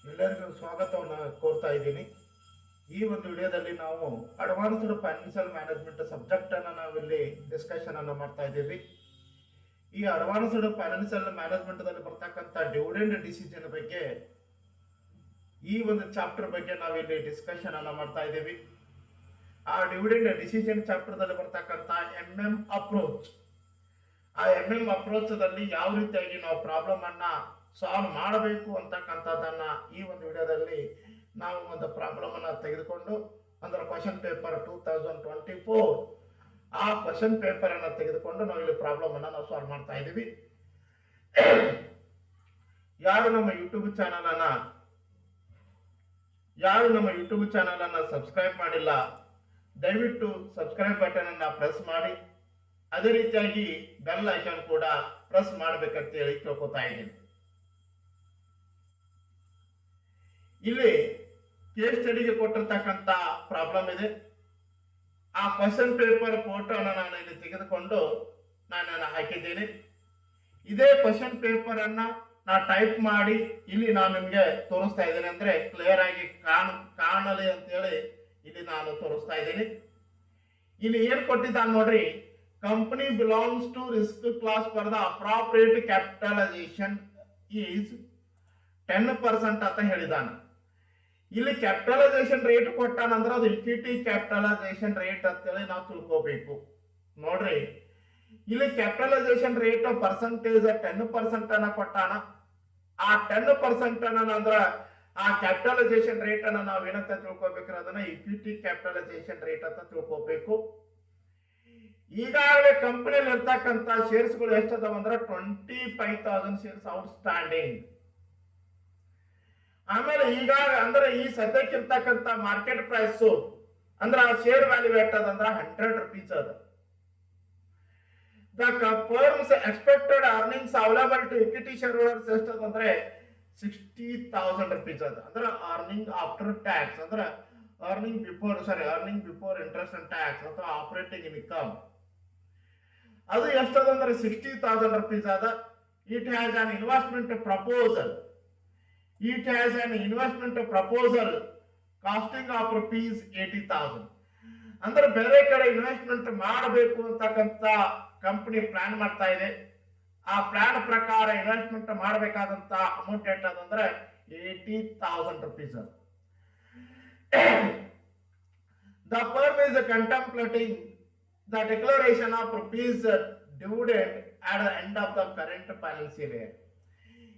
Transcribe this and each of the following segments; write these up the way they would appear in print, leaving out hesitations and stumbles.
ಎಲ್ಲರಿಗೂ ಸ್ವಾಗತವನ್ನು ಕೋರ್ತಾ ಇದ್ದೀನಿ. ಈ ಒಂದು ವಿಡಿಯೋದಲ್ಲಿ ನಾವು ಅಡ್ವಾನ್ಸ್ಡ್ ಫೈನಾನ್ಷಿಯಲ್ ಮ್ಯಾನೇಜ್ಮೆಂಟ್ ಸಬ್ಜೆಕ್ಟ್ ಅನ್ನು ನಾವಿಲ್ಲಿ ಡಿಸ್ಕಷನ್ ಅನ್ನು ಮಾಡ್ತಾ ಇದ್ದೀವಿ. ಈ ಅಡ್ವಾನ್ಸ್ಡ್ ಫೈನಾನ್ಷಿಯಲ್ ಮ್ಯಾನೇಜ್ಮೆಂಟ್ ದಲ್ಲಿ ಬರ್ತಕ್ಕಂಥ ಡಿವಿಡೆಂಡ್ ಡಿಸಿಷನ್ ಬಗ್ಗೆ ಈ ಒಂದು ಚಾಪ್ಟರ್ ಬಗ್ಗೆ ನಾವಿಲ್ಲಿ ಡಿಸ್ಕಷನ್ ಅನ್ನು ಮಾಡ್ತಾ ಇದ್ದೀವಿ. ಆ ಡಿವಿಡೆಂಡ್ ಡಿಸಿಷನ್ ಚಾಪ್ಟರ್ ದಲ್ಲಿ ಬರ್ತಕ್ಕಂಥ ಅಪ್ರೋಚ್, ಆ ಅಪ್ರೋಚ್ ದಲ್ಲಿ ಯಾವ ರೀತಿಯಾಗಿ ನಾವು ಪ್ರಾಬ್ಲಮ್ ಅನ್ನ ಸಾಲ್ವ್ ಮಾಡಬೇಕು ಅಂತಕ್ಕಂಥದ್ದನ್ನ ಈ ಒಂದು ವಿಡಿಯೋದಲ್ಲಿ ನಾವು ಒಂದು ಪ್ರಾಬ್ಲಮ್ ಅನ್ನ ತೆಗೆದುಕೊಂಡು, ಅಂದ್ರೆ ಕ್ವಶನ್ ಪೇಪರ್ 2024 ಆ ಕ್ವಶನ್ ಪೇಪರ್ ಅನ್ನ ತೆಗೆದುಕೊಂಡು ನಾವು ಇಲ್ಲಿ ಪ್ರಾಬ್ಲಮ್ ಅನ್ನ ನಾವು ಸಾಲ್ವ್ ಮಾಡ್ತಾ ಇದ್ದೀವಿ. ಯಾರು ನಮ್ಮ ಯೂಟ್ಯೂಬ್ ಚಾನಲ್ ಅನ್ನ ಸಬ್ಸ್ಕ್ರೈಬ್ ಮಾಡಿಲ್ಲ, ದಯವಿಟ್ಟು ಸಬ್ಸ್ಕ್ರೈಬ್ ಬಟನ್ ಅನ್ನ ಪ್ರೆಸ್ ಮಾಡಿ, ಅದೇ ರೀತಿಯಾಗಿ ಬೆಲ್ ಐಕಾನ್ ಕೂಡ ಪ್ರೆಸ್ ಮಾಡಬೇಕಂತ ಹೇಳಿ ಕೇಳ್ಕೊತಾ ಇದ್ದೀನಿ. ಇಲ್ಲಿ ಕೇಸ್ ಸ್ಟಡಿಗೆ ಕೊಟ್ಟಿರ್ತಕ್ಕಂಥ ಪ್ರಾಬ್ಲಮ್ ಇದೆ. ಆ ಕ್ವಶನ್ ಪೇಪರ್ ಫೋಟೋನ ನಾನು ಇಲ್ಲಿ ತೆಗೆದುಕೊಂಡು ನಾನು ಹಾಕಿದ್ದೀನಿ. ಇದೇ ಕ್ವಶನ್ ಪೇಪರ್ ಅನ್ನ ನಾ ಟೈಪ್ ಮಾಡಿ ಇಲ್ಲಿ ನಾನು ನಿಮಗೆ ತೋರಿಸ್ತಾ ಇದ್ದೀನಿ, ಅಂದ್ರೆ ಕ್ಲಿಯರ್ ಆಗಿ ಕಾಣಲಿ ಅಂತೇಳಿ ಇಲ್ಲಿ ನಾನು ತೋರಿಸ್ತಾ ಇದ್ದೀನಿ. ಇಲ್ಲಿ ಏನ್ ಕೊಟ್ಟಿದ್ದಾನೆ ನೋಡ್ರಿ, company belongs to risk class for the appropriate capitalisation is 10% ಅಂತ ಹೇಳಿದಾನೆ. ಇಲ್ಲಿ ಕ್ಯಾಪಿಟಲೈಸೇಷನ್ ರೇಟ್ ಕೊಟ್ಟಾನಂದ್ರೆ ಅದು ಇಕ್ವಿಟಿ ಕ್ಯಾಪಿಟಲೈಸೇಷನ್ ರೇಟ್ ಅಂತೇಳಿ ನಾವು ತಿಳ್ಕೋಬೇಕು. ನೋಡ್ರಿ, ಇಲ್ಲಿ ಕ್ಯಾಪಿಟಲೈಸೇಷನ್ ರೇಟ್ ಪರ್ಸೆಂಟೇಜ್ 10% ಅನ್ನ ಕೊಟ್ಟಾನ. ಆ 10% ಅಂದ್ರ ಆ ಕ್ಯಾಪಿಟಲೈಸೇಷನ್ ರೇಟ್ ಅನ್ನ ನಾವ್ ಏನಂತ ತಿಳ್ಕೊಬೇಕ್ರೆ ಅದನ್ನ ಇಕ್ವಿಟಿ ಕ್ಯಾಪಿಟಲೈಸೇಷನ್ ರೇಟ್ ಅಂತ ತಿಳ್ಕೋಬೇಕು. ಈಗಾಗಲೇ ಕಂಪನಿಯಲ್ಲಿ ಇರ್ತಕ್ಕಂಥ ಶೇರ್ಸ್ಗಳು ಎಷ್ಟದಾವ ಅಂದ್ರೆ 25,000 ಶೇರ್ಸ್ ಔಟ್ಸ್ಟ್ಯಾಂಡಿಂಗ್. ಆಮೇಲೆ ಈಗಾಗ ಅಂದ್ರೆ ಈ ಸದ್ಯಕ್ಕಿರ್ತಕ್ಕಂಥ ಮಾರ್ಕೆಟ್ ಪ್ರೈಸ್ ಅಂದ್ರೆ ಆ ಶೇರ್ ವ್ಯಾಲ್ಯೂ ಎಷ್ಟದಂದ್ರ 100 rupees ಅದ. The firm's expected earnings available to equity share holders ಎಷ್ಟದಂದ್ರೆ 60,000 rupees ಅದ. ಅಂದ್ರೆ ಅರ್ನಿಂಗ್ ಆಫ್ಟರ್ ಟ್ಯಾಕ್ಸ್, ಅಂದ್ರೆ earning before interest and tax ಅಥವಾ ಆಪರೇಟಿಂಗ್ ಇನ್ಕಮ್ ಅದು ಎಷ್ಟದಂದ್ರೆ 60,000 rupees ಅದ. It has an investment proposal costing of ₹80,000. ಅಂದ್ರೆ ಬೇರೆ ಕಡೆ ಇನ್ವೆಸ್ಟ್ಮೆಂಟ್ ಮಾಡಬೇಕು ಅಂತಕ್ಕಂಥ ಕಂಪನಿ ಪ್ಲಾನ್ ಮಾಡ್ತಾ ಇದೆ. ಆ ಪ್ಲಾನ್ ಪ್ರಕಾರ investment ಮಾಡಬೇಕಾದಂತ amount ಎಷ್ಟದಂದ್ರೆ 80,000 rupees. The firm is contemplating the declaration of rupees dividend at the end of the current financial year.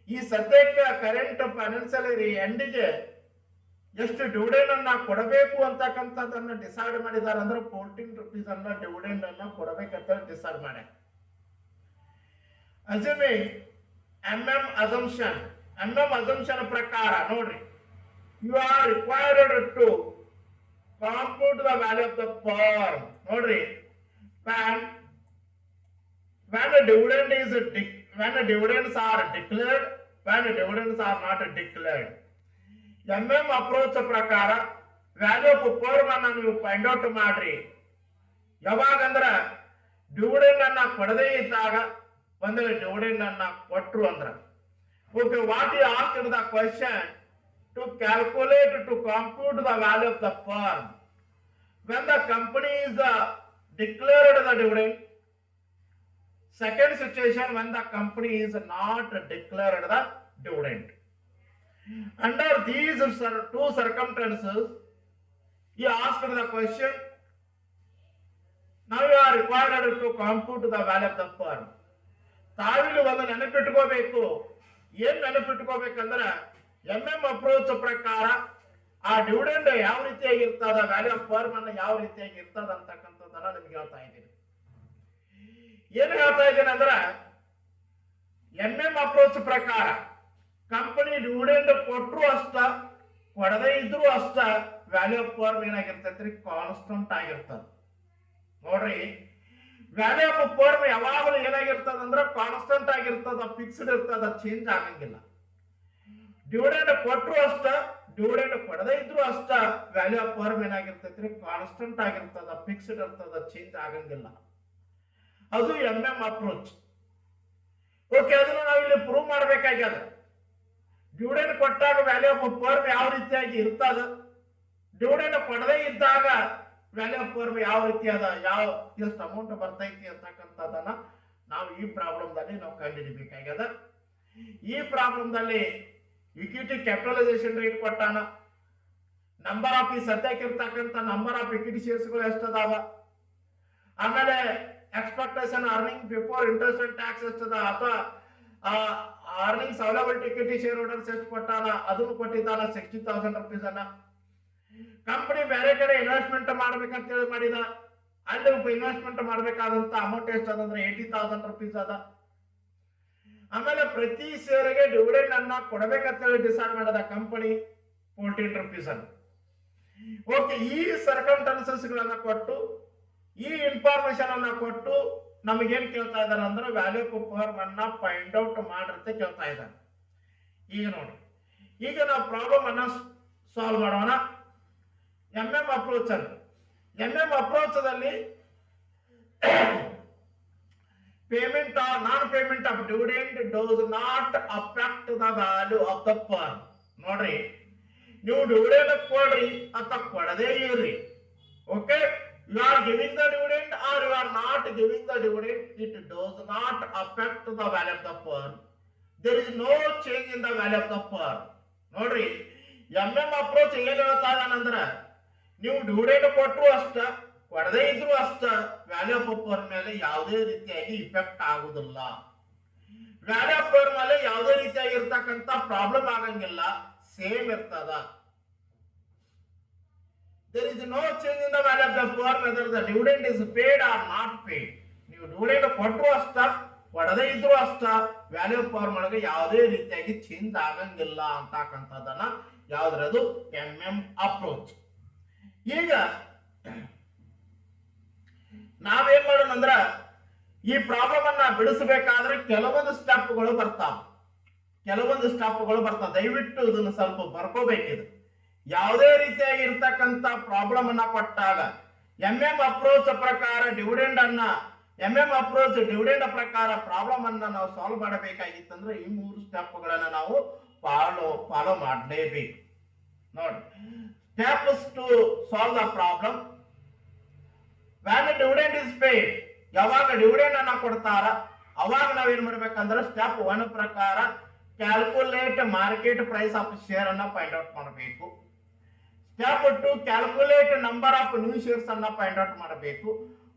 ಈ ಸದ್ಯಕ್ಕೆ ಕರೆಂಟ್ ಫೈನಾನ್ಷಿಯಲ್ ಇಯರ್ ಎಂಡಿಗೆ ಎಷ್ಟು ಡಿವಿಡೆಂಡ್ ಅನ್ನ ಕೊಡಬೇಕು ಅಂತಕ್ಕಂಥದ್ದನ್ನ ಡಿಸೈಡ್ ಮಾಡಿದ್ದಾರೆ. ಅಂದ್ರೆ 14 rupees ಅನ್ನ ಡಿವಿಡೆಂಡ್ ಅನ್ನ ಕೊಡಬೇಕಂತ ಡಿಸೈಡ್ ಮಾಡಿ. ಅಸ್ಯೂಮಿಂಗ್ ಅಸಂಪ್ಷನ್ ಪ್ರಕಾರ ನೋಡ್ರಿ, you are required to compute the value of the firm. ನೋಡ್ರಿ, when dividends are declared, when dividends are not declared. Approach ಪ್ರಕಾರ ವ್ಯಾಲ್ಯೂ ಆಫ್ ಫರ್ಮ್ ಅನ್ನ ನೀವು ಫೈಂಡ್ ಔಟ್ ಮಾಡ್ರಿ. ಯಾವಾಗಂದ್ರ ಡಿವಿಡೆಂಡ್ ಅನ್ನ ಕೊಡದೇ ಇದ್ದಾಗ, ಒಂದ್ ವೇಳೆ ಡಿವಿಡೆಂಡ್ ಅನ್ನ ಕೊಟ್ರು ಅಂದ್ರ okay, what you asked the question to calculate to compute the value of the firm when the company is declared the dividend. Second situation, when the company is not declared the dividend. Under these two circumstances, he asked the question, now you are required to compute the value of the firm. ತಾವಿಲ್ಲಿ ಒಂದು ನೆನಪಿಟ್ಕೋಬೇಕು. ಏನ್ ನೆನಪಿಟ್ಕೋಬೇಕಂದ್ರೆ approach ಪ್ರಕಾರ ಆ dividend ಯಾವ ರೀತಿಯಾಗಿ ಇರ್ತದ, value of firm ಅನ್ನ ಯಾವ ರೀತಿಯಾಗಿ ಇರ್ತದ ಅಂತಕ್ಕಂಥದ್ದನ್ನ ನಿಮ್ಗೆ ಹೇಳ್ತಾ ಇದ್ದೀನಿ. ಏನ್ ಹೇಳ್ತಾ ಇದ್ದೀನಿ ಅಂದ್ರೆ, ಅಪ್ರೋಚ್ ಪ್ರಕಾರ ಕಂಪನಿ ಡಿವಿಡೆಂಡ್ ಕೊಟ್ಟರು ಅಷ್ಟ, ಕೊಡದೇ ಇದ್ರು ಅಷ್ಟ, ವ್ಯಾಲ್ಯೂ ಆಫ್ ಫರ್ಮ್ ಏನಾಗಿರ್ತೈತ್ರಿ, ಕಾನ್ಸ್ಟಂಟ್ ಆಗಿರ್ತದ. ನೋಡ್ರಿ, ವ್ಯಾಲ್ಯೂ ಆಫ್ ಫರ್ಮ್ ಯಾವಾಗಲೂ ಏನಾಗಿರ್ತದ ಅಂದ್ರೆ ಕಾನ್ಸ್ಟಂಟ್ ಆಗಿರ್ತದ, ಫಿಕ್ಸ್ಡ್ ಇರ್ತದ, ಚೇಂಜ್ ಆಗಂಗಿಲ್ಲ. ಡಿವಿಡೆಂಡ್ ಕೊಟ್ಟರು ಅಷ್ಟ, ಡಿವಿಡೆಂಡ್ ಕೊಡದೇ ಇದ್ರು ಅಷ್ಟ, ವ್ಯಾಲ್ಯೂ ಆಫ್ ಫರ್ಮ್ ಏನಾಗಿರ್ತೈತ್ರಿ, ಕಾನ್ಸ್ಟಂಟ್ ಆಗಿರ್ತದ, ಫಿಕ್ಸ್ಡ್ ಇರ್ತದ, ಚೇಂಜ್ ಆಗಂಗಿಲ್ಲ. ಅದು ಅಪ್ರೋಚ್. ಓಕೆ, ಅದನ್ನ ನಾವು ಇಲ್ಲಿ ಪ್ರೂವ್ ಮಾಡಬೇಕಾಗ್ಯದ. ಡಿವಿಡೆಂಡ್ ಕೊಟ್ಟಾಗ ವ್ಯಾಲ್ಯೂ ಆಫ್ ಫರ್ಮ್ ಯಾವ ರೀತಿಯಾಗಿ ಇರ್ತದ, ಡಿವಿಡೆಂಡ್ ಕೊಡದೇ ಇದ್ದಾಗ ವ್ಯಾಲ್ಯೂ ಆಫ್ ಫರ್ಮ್ ಯಾವ ರೀತಿ ಅದ, ಎಷ್ಟು ಅಮೌಂಟ್ ಬರ್ತೈತಿ ಅಂತಕ್ಕಂಥದ್ದನ್ನ ನಾವು ಈ ಪ್ರಾಬ್ಲಮ್ದಲ್ಲಿ ನಾವು ಕಂಡುಹಿಡಿಬೇಕಾಗ್ಯದ. ಈ ಪ್ರಾಬ್ಲಮ್ದಲ್ಲಿ ಇಕ್ವಿಟಿ ಕ್ಯಾಪಿಟಲೈಸೇಷನ್ ರೇಟ್ ಕೊಟ್ಟಾನ, ನಂಬರ್ ಆಫ್ ಈ ಸದ್ಯಕ್ಕೆ ಇರ್ತಕ್ಕಂಥ ನಂಬರ್ ಆಫ್ ಇಕ್ವಿಟಿ ಶೇರ್ಸ್ಗಳು ಎಷ್ಟದಾವ, ಆಮೇಲೆ expectation earning before interest and tax ಎಷ್ಟದ, ಅಥವಾ earnings available equity share holders ಎಷ್ಟು ಕೊಟ್ಟಾನ ಅದನ್ನು ಕೊಟ್ಟಿದ್ದಾನ 60,000 rupees ಅನ್ನ. ಕಂಪನಿ ಬೇರೆ ಕಡೆ ಇನ್ವೆಸ್ಟ್ಮೆಂಟ್ ಮಾಡ್ಬೇಕಂತ ಹೇಳಿ ಮಾಡಿದ, ಅಲ್ಲಿ ಇನ್ವೆಸ್ಟ್ಮೆಂಟ್ ಮಾಡ್ಬೇಕಾದಂತ ಅಮೌಂಟ್ ಎಷ್ಟದಂದ್ರೆ 80,000 rupees ಅದ. ಆಮೇಲೆ ಪ್ರತಿ ಶೇರ್ಗೆ ಡಿವಿಡೆಂಡ್ ಅನ್ನ ಕೊಡಬೇಕಂತ ಹೇಳಿ ಡಿಸೈಡ್ ಮಾಡದ ಕಂಪನಿ 14 rupees ಅನ್ನ. ಓಕೆ, ಈ ಸರ್ಕಮ್ಸ್ಟಾನ್ಸಸ್ ಗಳನ್ನ ಕೊಟ್ಟು ಈ ಇನ್ಫಾರ್ಮೇಶನ್ ಅನ್ನ ಕೊಟ್ಟು ನಮಗೇನ್ ಕೇಳ್ತಾ ಇದಾರೆ ಅಂದ್ರೆ ವ್ಯಾಲ್ಯೂ ಆಫ್ ಫರ್ಮ್ ಅನ್ನ ಫೈಂಡ್ ಔಟ್ ಮಾಡಿರುತ್ತೆ ಕೇಳ್ತಾ ಇದ್ದಾರೆ. ಈಗ ನೋಡಿ, ಈಗ ನಾವು ಪ್ರಾಬ್ಲಮ್ ಅನ್ನ ಸಾಲ್ವ್ ಮಾಡೋಣ. ಎಂಎಂ ಅಪ್ರೋಚ್ ಅಲ್ಲಿ ಅಪ್ರೋಚದಲ್ಲಿ payment or non payment of dividend does not affect the value of the firm. ನೋಡ್ರಿ, ನೀವು ಡಿವಿಡೆಂಡ್ ಕೊಡ್ರಿ ಅಥವಾ ಕೊಡದೇ ಇರ್ರಿ, okay, you are giving the dividend or you are not giving the dividend, it does not affect the value of the firm. There is no change in the value of the firm. ನೋಡ್ರಿ, MM approach ಏನ್ ಹೇಳ್ತಾ ಇದಾನಂದ್ರ ನೀವು dividend ಕೊಟ್ಟರು ಅಷ್ಟ ಕೊಡದೇ ಇದ್ರು ಅಷ್ಟ value of firm ಮೇಲೆ ಯಾವುದೇ ರೀತಿಯಾಗಿ ಇಫೆಕ್ಟ್ ಆಗುದಿಲ್ಲ. ವ್ಯಾಲ್ಯೂ ಆಫ್ ಫರ್ಮ್ ಮೇಲೆ ಯಾವುದೇ ರೀತಿಯಾಗಿ ಇರ್ತಕ್ಕಂಥ ಪ್ರಾಬ್ಲಮ್ ಆಗಂಗಿಲ್ಲ, ಸೇಮ್ ಇರ್ತದ. There is no change in the value of the firm whether the dividend is paid or not paid. ನೀವು ಡಿವಿಡೆಂಡ್ ಕೊಟ್ಟರು ಅಷ್ಟ ಕೊಡದೇ ಇದ್ರು ಅಷ್ಟ ವ್ಯಾಲ್ಯೂ ಆಫ್ ಫರ್ಮ್ ಒಳಗೆ ಯಾವುದೇ ರೀತಿಯಾಗಿ ಚೇಂಜ್ ಆಗಂಗಿಲ್ಲ ಅಂತಕ್ಕಂಥದ್ದನ್ನ ಯಾವ್ದ್ರದು ಎಂಎಂ ಅಪ್ರೋಚ್. ಈಗ ನಾವೇನ್ ಮಾಡೋಣ ಅಂದ್ರ ಈ ಪ್ರಾಬ್ಲಮ್ ಅನ್ನ ಬಿಡಿಸಬೇಕಾದ್ರೆ ಕೆಲವೊಂದು ಸ್ಟೆಪ್ಗಳು ಬರ್ತಾವ. ದಯವಿಟ್ಟು ಇದನ್ನ ಸ್ವಲ್ಪ ಬರ್ಕೋಬೇಕಿದೆ. ಯಾವುದೇ ರೀತಿಯಾಗಿ ಇರ್ತಕ್ಕಂಥ ಪ್ರಾಬ್ಲಮ್ ಅನ್ನ ಕೊಟ್ಟಾಗ ಎಂಎಂ ಅಪ್ರೋಚ್ ಪ್ರಕಾರ ಡಿವಿಡೆಂಡ್ ಪ್ರಕಾರ ಪ್ರಾಬ್ಲಮ್ ಅನ್ನ ನಾವು ಸಾಲ್ವ್ ಮಾಡಬೇಕಾಗಿತ್ತಂದ್ರೆ ಈ 3 ಸ್ಟೆಪ್ಗಳನ್ನ ನಾವು ಫಾಲೋ ಮಾಡಲೇಬೇಕು. ನೋಡಿ, steps to solve the problem. When dividend is paid, ಯಾವಾಗ ಡಿವಿಡೆಂಡ್ ಅನ್ನ ಕೊಡ್ತಾರ ಅವಾಗ ನಾವೇನ್ ಮಾಡ್ಬೇಕಂದ್ರೆ ಸ್ಟೆಪ್ 1 ಪ್ರಕಾರ calculate market price of share ಅನ್ನ ಫೈಂಡ್ ಔಟ್ ಮಾಡಬೇಕು. Step 2 calculate number of new shares ಅನ್ನ ಫೈಂಡ್ ಔಟ್ ಮಾಡಬೇಕು.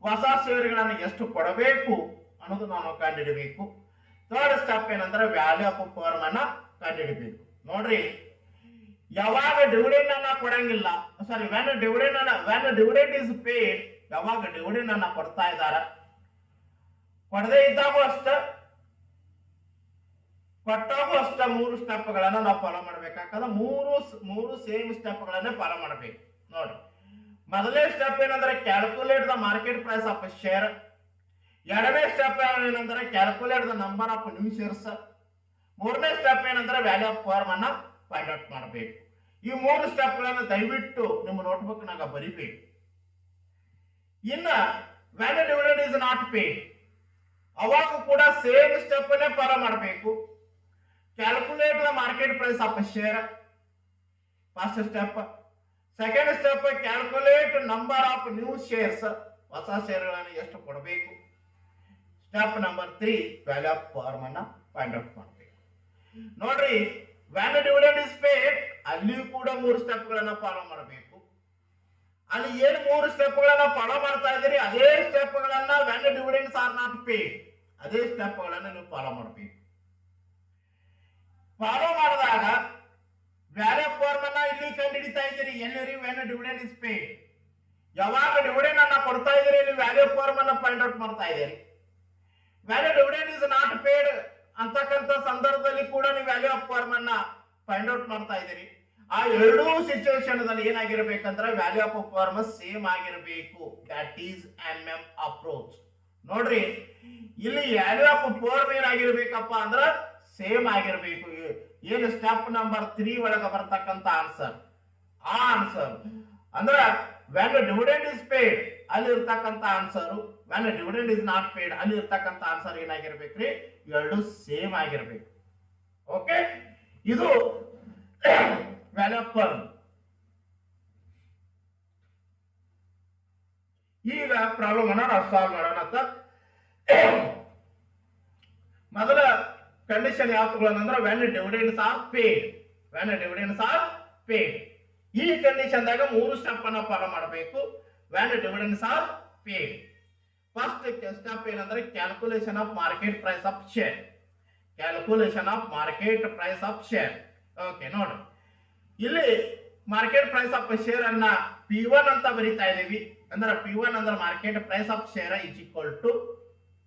ಹೊಸ ಶೇರ್ಗಳನ್ನ ಎಷ್ಟು ಕೊಡಬೇಕು ಅನ್ನೋದು ನಾವು ಕಂಡುಹಿಡಬೇಕು. ಥರ್ಡ್ ಸ್ಟೆಪ್ ಏನಂದ್ರೆ ವ್ಯಾಲ್ಯೂ ಆಫ್ ಫರ್ಮ್ ಅನ್ನ ಕಂಡುಹಿಡಬೇಕು. ನೋಡ್ರಿ, ಯಾವಾಗ ಡಿವಿಡೆಂಡ್ ಅನ್ನ ಕೊಡಂಗಿಲ್ಲ, sorry when dividend is paid, ಯಾವಾಗ ಡಿವಿಡೆಂಡ್ ಅನ್ನ ಕೊಡ್ತಾ ಇದಾರ, ಕೊಡದೇ ಇದ್ದಾಗೂ ಅಷ್ಟ ಕೊಟ್ಟಾಗೂ ಅಷ್ಟ 3 ಸ್ಟೆಪ್ಗಳನ್ನ ನಾವು ಫಾಲೋ ಮಾಡ್ಬೇಕಾಗ್ತದ. ಮೂರು ಸೇಮ್ ಸ್ಟೆಪ್ಗಳನ್ನ ಫಾಲೋ ಮಾಡಬೇಕು. ನೋಡಿ, ಮೊದಲನೇ ಸ್ಟೆಪ್ ಏನಂದ್ರೆ calculate the market price of share. ಎರಡನೇ ಸ್ಟೆಪ್ ಏನಂದ್ರೆ calculate the number of new shares. ಮೂರನೇ ಸ್ಟೆಪ್ ಏನಂದ್ರೆ ವ್ಯಾಲ್ಯೂ ಆಫ್ ಫರ್ಮ್ ಅನ್ನ ಫೈಂಡ್ ಔಟ್ ಮಾಡಬೇಕು. ಈ 3 ಸ್ಟೆಪ್ಗಳನ್ನ ದಯವಿಟ್ಟು ನಿಮ್ಮ ನೋಟ್ಬುಕ್ ನಾಗ ಬರಿಬೇಕು. ಇನ್ನ when dividend is not paid, ಅವಾಗ ಕೂಡ ಸೇಮ್ ಸ್ಟೆಪ್ ಅನ್ನೇ ಫಾಲೋ ಮಾಡಬೇಕು. Calculate the market price of share, first step. Second step calculate number of new shares, ಹೊಸ ಶೇರ್ಗಳನ್ನು ಎಷ್ಟು ಕೊಡಬೇಕು. Step number 3 value of firm ಅನ್ನ ಫೈಂಡ್ ಔಟ್ ಮಾಡಬೇಕು. ನೋಡ್ರಿ, ವ್ಯಾನ್ ಡಿವಿಡೆಂಡ್ ಇಸ್ ಪೇಡ್ ಅಲ್ಲಿಯೂ ಕೂಡ 3 ಸ್ಟೆಪ್ಗಳನ್ನ ಫಾಲೋ ಮಾಡಬೇಕು. ಅಲ್ಲಿ ಏನು 3 ಸ್ಟೆಪ್ಗಳನ್ನ ಫಾಲೋ ಮಾಡ್ತಾ ಇದ್ದೀರಿ ಅದೇ ಸ್ಟೆಪ್ಗಳನ್ನ when dividends are not paid ಅದೇ ಸ್ಟೆಪ್ಗಳನ್ನ ನೀವು ಫಾಲೋ ಮಾಡಬೇಕು. ಫಾಲೋ ಮಾಡಿದಾಗ ವ್ಯಾಲ್ಯೂ ಆಫ್ ಫರ್ಮ್ ಅನ್ನ ಇಲ್ಲಿ ಕಂಡುಹಿಡಿತಾ ಇದ್ದೀರಿ. ಎಲ್ಲಿ ವ್ಯಾನ್ ಡಿವಿಡೆಂಡ್ ಇಸ್ ಪೇಡ್, ಯಾವಾಗ ಡಿವಿಡೆಂಡ್ ಅನ್ನ ಕೊಡ್ತಾ ಇದ್ದೀರಿ ಇಲ್ಲಿ ವ್ಯಾಲ್ಯೂ ಆಫ್ ಫರ್ಮ್ ಅನ್ನ ಫೈಂಡ್ ಔಟ್ ಮಾಡ್ತಾ ಇದ್ದೀರಿ. Value dividend is not paid ಅಂತಕ್ಕಂಥ ಸಂದರ್ಭದಲ್ಲಿ ಕೂಡ ನೀವು ವ್ಯಾಲ್ಯೂ ಆಫ್ ಫರ್ಮ್ ಅನ್ನ ಫೈಂಡ್ ಔಟ್ ಮಾಡ್ತಾ ಇದ್ದೀರಿ. ಆ ಎರಡೂ ಸಿಚುವೇಶನ್ ದಲ್ಲಿ ಏನಾಗಿರ್ಬೇಕಂದ್ರೆ ವ್ಯಾಲ್ಯೂ ಆಫ್ ಫರ್ಮ್ ಸೇಮ್ ಆಗಿರಬೇಕು. That is MM approach. ನೋಡ್ರಿ, ಇಲ್ಲಿ ವ್ಯಾಲ್ಯೂ ಆಫ್ ಫರ್ಮ್ ಏನಾಗಿರ್ಬೇಕಪ್ಪ ಅಂದ್ರ ಸೇಮ್ ಆಗಿರ್ಬೇಕು. ಏನು ಸ್ಟೆಪ್ ನಂಬರ್ 3 ಒಳಗ ಬರ್ತಕ್ಕಂಥ ಆನ್ಸರ್, ಆ ಆನ್ಸರ್ ಅಂದ್ರ ವ್ಯಾನ್ ಡಿವಿಡೆಂಡ್ ಇಸ್ ಪೇಡ್ ಅಲ್ಲಿ ಇರ್ತಕ್ಕಂಥ answer, when dividend is not paid ಅಲ್ಲಿ ಇರ್ತಕ್ಕಂಥ ಆನ್ಸರ್ ಏನಾಗಿರ್ಬೇಕ್ರಿ, ಎರಡು ಸೇಮ್ ಆಗಿರ್ಬೇಕು. ಓಕೆ, ಇದು ವ್ಯಾಲ್ಯೂ ಆಫ್ ಫರ್ಮ್. ಈಗ ಪ್ರಾಬ್ಲಮ್ ಅನ್ನ ನಾವು ಸಾಲ್ವ್ ಮಾಡೋಣ ಅಂತ. ಮೊದಲ ಕಂಡೀಷನ್ ಯಾವ ತಗೊಳ್ಳೋದಂದ್ರೆ when dividends are paid. When dividends are paid. ಈ ಕಂಡೀಷನ್ದಾಗ 3 ಸ್ಟೆಪ್ ಅನ್ನ ಫಾಲೋ ಮಾಡಬೇಕು. When dividends are paid. First step ಏನಂದ್ರೆ calculation of market price of share. Calculation of market price of share. Okay, ನೋಡ್ರಿ ಇಲ್ಲಿ ಮಾರ್ಕೆಟ್ ಪ್ರೈಸ್ ಆಫ್ ಶೇರ್ ಅನ್ನ P1 ಅಂತ ಬರೀತಾ ಇದೀವಿ. ಅಂದ್ರೆ P1 ಅಂದ್ರೆ market price of share is equal to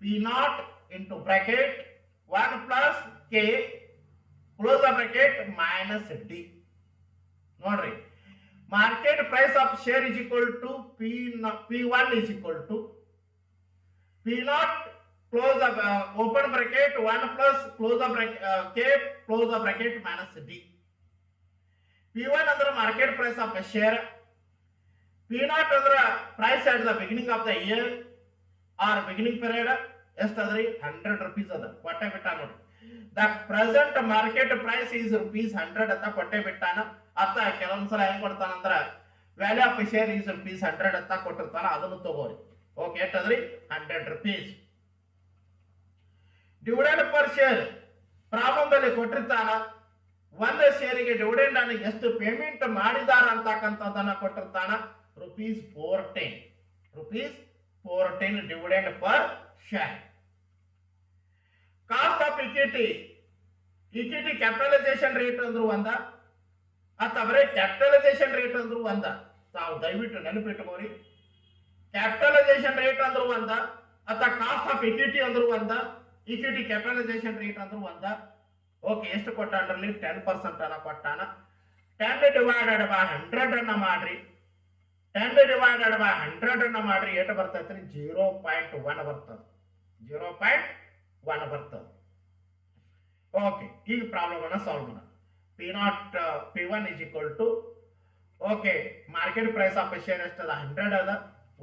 P0 into bracket 1 plus K close the bracket minus D. ನೋಡ್ರಿ, market price of share is equal to P1 is equal to P0 close the open bracket 1 plus close the bracket K close the bracket minus D. P1 ಅಂದ್ರೆ market price of share. P0 ಅಂದ್ರೆ price at the beginning of the year or beginning period. ಎಷ್ಟದ್ರಿ 100 rupees ಅದ ಕೊಟ್ಟೆ ಬಿಟ್ಟ ನೋಡಿ. The present market price is ₹100 ಅಂತ ಕೊಟ್ಟೆ ಬಿಟ್ಟಾನ. ಅತ್ತ ಕೆಲವೊಂದ್ಸಲ ಹೆಂಗ್ ಕೊಡ್ತಾನಂದ್ರ ವ್ಯಾಲ್ಯೂ ಆಫ್ ಶೇರ್ ಈಸ್ ₹100 ಅಂತ ಕೊಟ್ಟಿರ್ತಾನ. ಅದನ್ನು ತಗೋರಿ. ಓಕೆ, ಎಷ್ಟದ್ರಿ 100 rupees. Dividend per share problem ದಲ್ಲಿ ಕೊಟ್ಟಿರ್ತಾನ. ಒಂದು ಶೇರಿಗೆ ಡಿವಿಡೆಂಡ್ ಅನ್ನು ಎಷ್ಟು ಪೇಮೆಂಟ್ ಮಾಡಿದಾರ ಅಂತಕ್ಕಂಥದ್ದನ್ನ ಕೊಟ್ಟಿರ್ತಾನ. ₹410. ₹410 dividend per share. Cost of equity capitalisation rate ಅಂದ್ರು ಒಂದ ಅಥವಾ ಕ್ಯಾಪಿಟಲೈಸೇಷನ್ ರೇಟ್ ಅಂದ್ರು ಒಂದ. ತಾವು ದಯವಿಟ್ಟು ನೆನಪಿಟ್ಕೋರಿ. ಕ್ಯಾಪಿಟಲೈಸೇಷನ್ ರೇಟ್ ಅಂದ್ರು ಒಂದ ಅಥವಾ ಕಾಸ್ಟ್ ಆಫ್ ಇಕ್ವಿಟಿ ಅಂದ್ರು ಒಂದ, ಇಕ್ವಿಟಿ ಕ್ಯಾಪಿಟಲೈಸೇಷನ್ ರೇಟ್ ಅಂದ್ರು ಒಂದ. ಓಕೆ, ಎಷ್ಟು ಕೊಟ್ಟಾನ್ರಲ್ಲಿ 10% ಅನ್ನ ಕೊಟ್ಟಾನ. 10 ಡಿವೈಡೆಡ್ ಬೈ 100 ಅನ್ನ ಮಾಡ್ರಿ. 10 ಡಿವೈಡೆಡ್ ಬೈ 100 ಅನ್ನ ಮಾಡ್ರಿ. ಎಷ್ಟು ಬರ್ತೈತ್ರಿ? 0.1 ಬರ್ತದೆ. 0.1 ಬರ್ತದೆ. ಓಕೆ, ಈಗ ಪ್ರಾಬ್ಲಮ್ ಅನ್ನ ಸಾಲ್ವ್ ಮಾಡೋಣ. P1 is equal to okay market price of share ಎಷ್ಟದ? 100 ಅದ.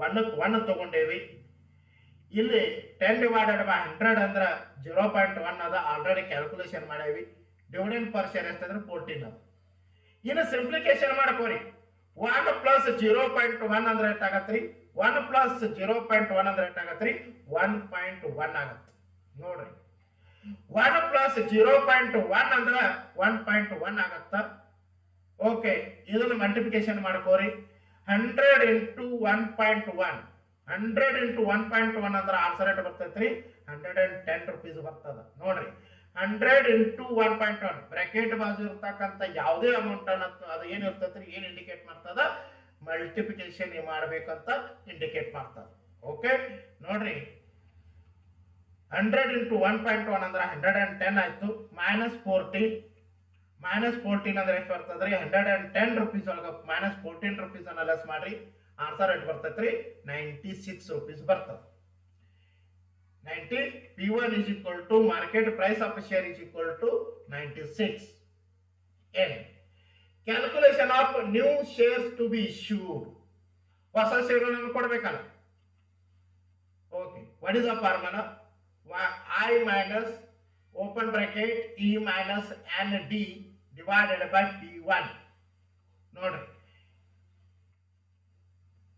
1 ತಗೊಂಡೇವಿ. ಇಲ್ಲಿ 10 ಡಿವೈಡೆಡ್ ಬೈ 100 ಅಂದ್ರೆ 0.1 ಅದ. ಆಲ್ರೆಡಿ ಕ್ಯಾಲ್ಕುಲೇಷನ್ ಮಾಡೇವಿ. ಡಿವಿಡೆಂಡ್ ಪರ್ ಶೇರ್ ಎಷ್ಟಂದ್ರೆ 14 ಅದ. ಇನ್ನು ಸಿಂಪ್ಲಿಕೇಶನ್ ಮಾಡ್ಕೋರಿ. 1 ಪ್ಲಸ್ 0.1 ಅಂದ್ರೆ ಎಷ್ಟಾಗತ್ರಿ? 1 ಪ್ಲಸ್ 0.1 ಅಂದ್ರೆ ಎಷ್ಟಾಗತ್ರಿ? 1.1 ಆಗತ್ತೆ. ನೋಡ್ರಿ, 1 ಪ್ಲಸ್ 0.1 ಅಂದ್ರೆ 1.1 ಆಗತ್ತ. ಓಕೆ, ಇದನ್ನು ಮಲ್ಟಿಪ್ಲಿಕೇಶನ್ ಮಾಡ್ಕೋರಿ. 100 into 1.1 100 into 1.1 ಅಂದ್ರೆ ಆನ್ಸರ್ ಎಷ್ಟು ಬರ್ತೈತ್ರಿ? 110 rupees ಬರ್ತದ. ನೋಡ್ರಿ, 100 into 1.1 ಬ್ರಾಕೆಟ್ ಬಾಜು ಇರ್ತಕ್ಕಂಥ ಯಾವುದೇ ಅಮೌಂಟ್ ಅನ್ನ ಅದು ಏನ್ ಇರ್ತೈತ್ರಿ? ಏನ್ ಇಂಡಿಕೇಟ್ ಮಾಡ್ತದ? ಮಲ್ಟಿಪ್ಲಿಕೇಶನ್ ಮಾಡ್ಬೇಕಂತ ಇಂಡಿಕೇಟ್ ಮಾಡ್ತದ. ಓಕೆ, ನೋಡ್ರಿ, 100 into 1.1 ಅಂದ್ರೆ 110 ಆಯ್ತು. -14 ಅಂದ್ರೆ ಎಷ್ಟು ಬರ್ತದ್ರಿ? 110 rupees ಒಳಗ -14 rupees ಅನ್ನ ಲೆಸ್ ಮಾಡ್ರಿ. ಆನ್ಸರ್ ಎಷ್ಟು ಬರ್ತೈತ್ರಿ? 96 rupees ಬರ್ತದ. 90 P1 is equal to market price of share is equal to 96. N. Calculation of new shares to be issued. ಹೊಸ ಷೇರುಗಳನ್ನು ಕೊಡಬೇಕಲ್ಲ. Okay, what is the formula? I minus open bracket E minus ND divided by P1. ನೋಡ್ರಿ,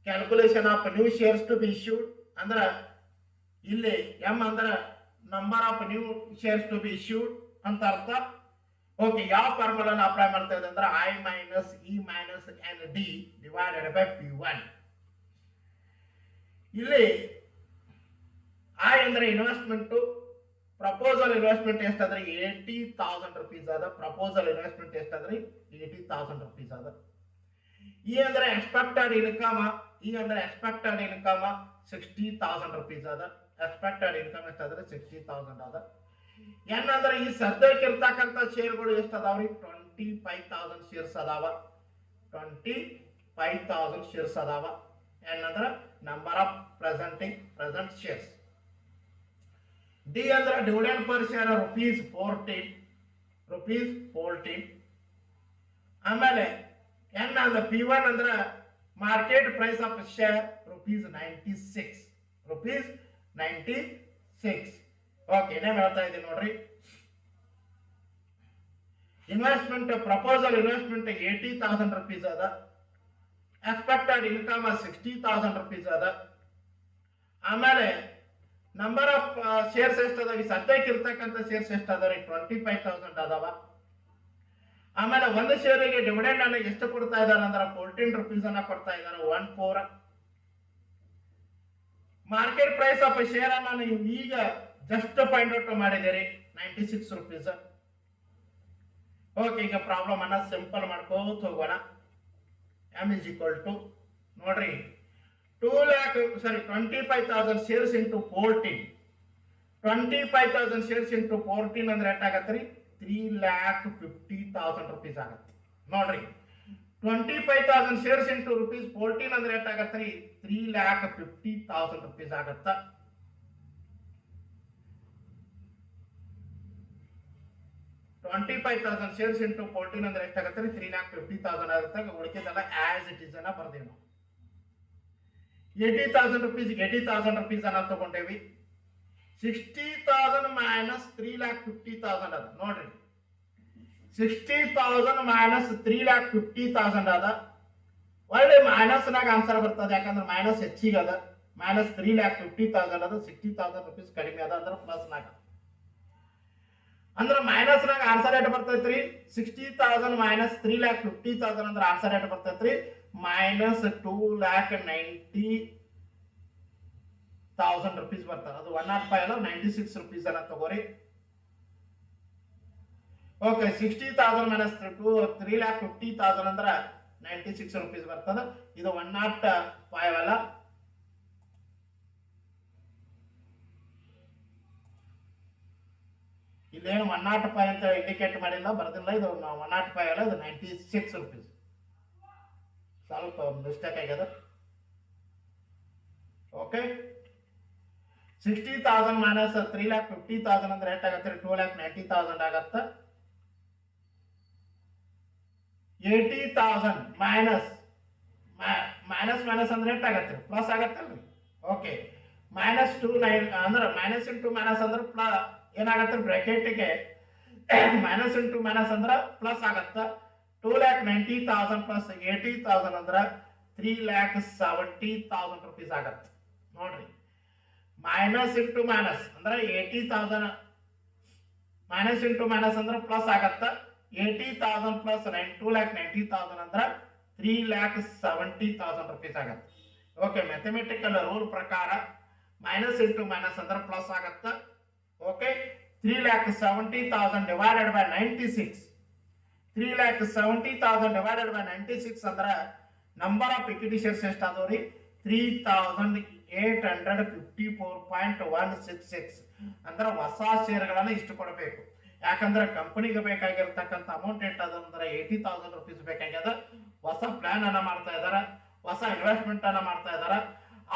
calculation of new shares to be issued ಅಂದ್ರೆ ಇಲ್ಲಿ M ಅಂದ್ರೆ number of new shares to be issued ಅಂತ ಅರ್ಥ. Okay, ಯಾವ ಫಾರ್ಮುಲಾನ apply ಮಾಡ್ತಾ ಇದೆ ಅಂದ್ರೆ I minus E minus ND divided by P1. ಇಲ್ಲಿ I ಅಂದ್ರೆ ಇನ್ವೆಸ್ಟ್ಮೆಂಟ್. ಪ್ರಪೋಸಲ್ ಇನ್ವೆಸ್ಟ್ಮೆಂಟ್ ಎಷ್ಟಾದ್ರೆ 80,000 rupees ಅದ. ಪ್ರಪೋಸಲ್ ಇನ್ವೆಸ್ಟ್ಮೆಂಟ್ ಎಷ್ಟಾದ್ರಿ? 80,000 rupees ಅದ. E ಅಂದ್ರೆ ಎಕ್ಸ್ಪೆಕ್ಟೆಡ್ ಇನ್ಕಮ್. E ಅಂದ್ರೆ ಎಕ್ಸ್ಪೆಕ್ಟೆಡ್ ಇನ್ಕಮ್ 60,000 rupees ಅದ. ಎಕ್ಸ್ಪೆಕ್ಟೆಡ್ ಇನ್ಕಮ್ ಎಷ್ಟಾದ್ರೆ 60,000 ಅದ. N ಅಂದ್ರೆ ಈ ಸದ್ಯಕ್ಕೆ ಇರ್ತಕ್ಕಂಥ ಶೇರ್ಗಳು ಎಷ್ಟು ಅದಾವ್ರಿ? 25,000 ಶೇರ್ಸ್ ಅದಾವ. 25,000 ಶೇರ್ಸ್ ಅದಾವ. N ಅಂದ್ರೆ number of present shares. D ಅಂದ್ರೆ ಡಿವಿಡೆಂಡ್ ಪರ್ ಶೇರ್ ₹14. ಆಮೇಲೆ N ಅಂದ್ರೆ P1 ಅಂದ್ರೆ market price of share ₹96. Okay, ಏನೇನು ಹೇಳ್ತಾ ಇದ್ದೀನಿ ನೋಡ್ರಿ. ಇನ್ವೆಸ್ಟ್ಮೆಂಟ್ ಪ್ರಪೋಸಲ್ ಇನ್ವೆಸ್ಟ್ಮೆಂಟ್ 80,000 rupees ಅದ. ಎಕ್ಸ್ಪೆಕ್ಟೆಡ್ ಇನ್ಕಮ್ 60,000 rupees ಅದ. ಆಮೇಲೆ ನಂಬರ್ ಆಫ್ ಶೇರ್ಸ್ ಎಷ್ಟು ಅದಾವ, ಸದ್ಯಕ್ಕೆ ಇರ್ತಕ್ಕಂಥ ಶೇರ್ಸ್ ಎಷ್ಟು ಅದಾವ್ರಿ 25,000 ಅದಾವ. ಆಮೇಲೆ ಒಂದು ಶೇರಿಗೆ ಡಿವಿಡೆಂಡ್ ಅನ್ನ ಎಷ್ಟು ಕೊಡ್ತಾ ಇದಾರೆ ಅಂದ್ರೆ 14 rupees ಅನ್ನ ಕೊಡ್ತಾ ಇದ್ದಾರೆ 14. ಮಾರ್ಕೆಟ್ ಪ್ರೈಸ್ ಆಫ್ ಶೇರ್ ಅನ್ನ ನೀವು ಈಗ ಜಸ್ಟ್ ಫೈಂಡ್ ಔಟ್ ಮಾಡಿದಿರಿ 96 rupees. ಓಕೆ, ಈಗ ಪ್ರಾಬ್ಲಮ್ ಅನ್ನ ಸಿಂಪಲ್ ಮಾಡ್ಕೋತ ಹೋಗೋಣ. m is equal to ನೋಡ್ರಿ 25,000 shares into 14. 25,000 shares into 14 ಅಂದ್ರೆ ಎಷ್ಟಾಗತ್ರಿ 3,50,000 rupees ಆಗತ್ತೆ. ನೋಡ್ರಿ 25,000 shares into rupees 14 ಅಂದ್ರೆ ಎಷ್ಟಾಗತ್ರಿ 3,50,000 rupees ಆಗತ್ತ. $25,000 shares into 14 ಅಂದ್ರೆ ಎಷ್ಟಾಗತ್ತೆ 3,50,000 ಆಗುತ್ತೆ. ಉಳಿಕೆದೆಲ್ಲ ಆಸ್ ಇಟ್ ಇಸ್ ಅನ್ನ ಬರ್ದೇವಿ ನಾವು. 80,000 rupees 80,000 rupees ಅನ್ನ ತಗೊಂಡೇವಿ. 60,000 minus 3,50,000 ಅದ. ನೋಡ್ರಿ 60,000 minus 3,50,000 ಅದ. ಒಳ್ಳೆ ಮೈನಸ್ ನಾಗ ಆನ್ಸರ್ ಬರ್ತದೆ, ಯಾಕಂದ್ರೆ ಮೈನಸ್ ಹೆಚ್ಚಿಗೆ ಅದ. ಮೈನಸ್ 3,50,000 ಅದ. 60,000 rupees ಕಡಿಮೆ ಅದ ಅಂದ್ರೆ ಪ್ಲಸ್ ನಾಗ, ಅಂದ್ರೆ ಮೈನಸ್ ನಾಗ ಆನ್ಸರ್ ಏಟ್ ಬರ್ತೈತ್ರಿ 60,000 minus 3,50,000 ಅಂದ್ರೆ ಆನ್ಸರ್ ಏಟ್ ಬರ್ತೈತ್ರಿ minus 2,90,000 rupees ಬರ್ತದೆ. ಅದು 105 ಅಲ್ಲ 96 rupees ಅನ್ನ ತಗೋರಿ. ಓಕೆ, 60,000 minus 3,50,000 ಅಂದ್ರೆ 96 rupees ಬರ್ತದೆ. ಇದು 105 ಅಲ್ಲ, ಇಲ್ಲೇನು 105 ಅಂತ ಇಂಡಿಕೇಟ್ ಮಾಡಿಲ್ಲ, ಬರ್ದಿಲ್ಲ. ಇದು 105 ಅಲ್ಲ, ಇದು 96 rupees. ಸ್ವಲ್ಪ ಮಿಸ್ಟೇಕ್ ಆಗ್ಯದ. ಓಕೆ, 60,000 minus 3,50,000 ಅಂದ್ರೆ ಎಷ್ಟಾಗತ್ತೆ 2,90,000 ಆಗತ್ತ. 80,000 ಮೈನಸ್ ಅಂದ್ರೆ ಎಷ್ಟಾಗತ್ತೆ ಪ್ಲಸ್ ಆಗತ್ತಲ್ರಿ. ಓಕೆ, -2 ಅಂದ್ರೆ ಮೈನಸ್ ಇಂಟು ಮೈನಸ್ ಅಂದ್ರೆ ಏನಾಗತ್ತೆ ಬ್ರಾಕೆಟ್ಗೆ ಮೈನಸ್ ಇಂಟು ಮೈನಸ್ ಅಂದ್ರೆ ಪ್ಲಸ್ ಆಗತ್ತ. 2,90,000 ಪ್ಲಸ್ 80,000 ಅಂದ್ರೆ 3,70,000 rupees ಆಗತ್ತೆ. ನೋಡ್ರಿ, ಮೈನಸ್ ಇಂಟು ಮೈನಸ್ ಅಂದ್ರೆ 80,000 ಮೈನಸ್ ಇಂಟು ಮೈನಸ್ ಅಂದ್ರೆ ಪ್ಲಸ್ ಆಗತ್ತ. 80,000 ಪ್ಲಸ್ 2,90,000 ಅಂದ್ರೆ 3,70,000 rupees ಆಗತ್ತೆ. ಓಕೆ, ಮ್ಯಾಥಮೆಟಿಕಲ್ ರೂಲ್ ಪ್ರಕಾರ ಮೈನಸ್ ಇಂಟು ಮೈನಸ್ ಅಂದ್ರೆ ಪ್ಲಸ್ ಆಗತ್ತ. Okay, 3,70,000 divided by 96. 3,70,000 divided by 96 ಅಂದ್ರೆ ನಂಬರ್ ಆಫ್ ಇಕ್ವಿಟಿ ಶೇರ್ಸ್ ಎಷ್ಟಾದವ್ರಿ 3,854.166. ಅಂದ್ರೆ ಹೊಸ ಶೇರ್ಗಳನ್ನ ಇಷ್ಟು ಕೊಡಬೇಕು. ಯಾಕಂದ್ರೆ ಕಂಪನಿಗೆ ಬೇಕಾಗಿರ್ತಕ್ಕಂಥ ಅಮೌಂಟ್ ಎಷ್ಟಾದಂದ್ರೆ 80,000 rupees ಬೇಕಾಗ್ಯದ. ಹೊಸ ಪ್ಲಾನ್ ಅನ್ನ ಮಾಡ್ತಾ ಇದಾರ, ಹೊಸ ಇನ್ವೆಸ್ಟ್ಮೆಂಟ್ ಅನ್ನ ಮಾಡ್ತಾ ಇದಾರ.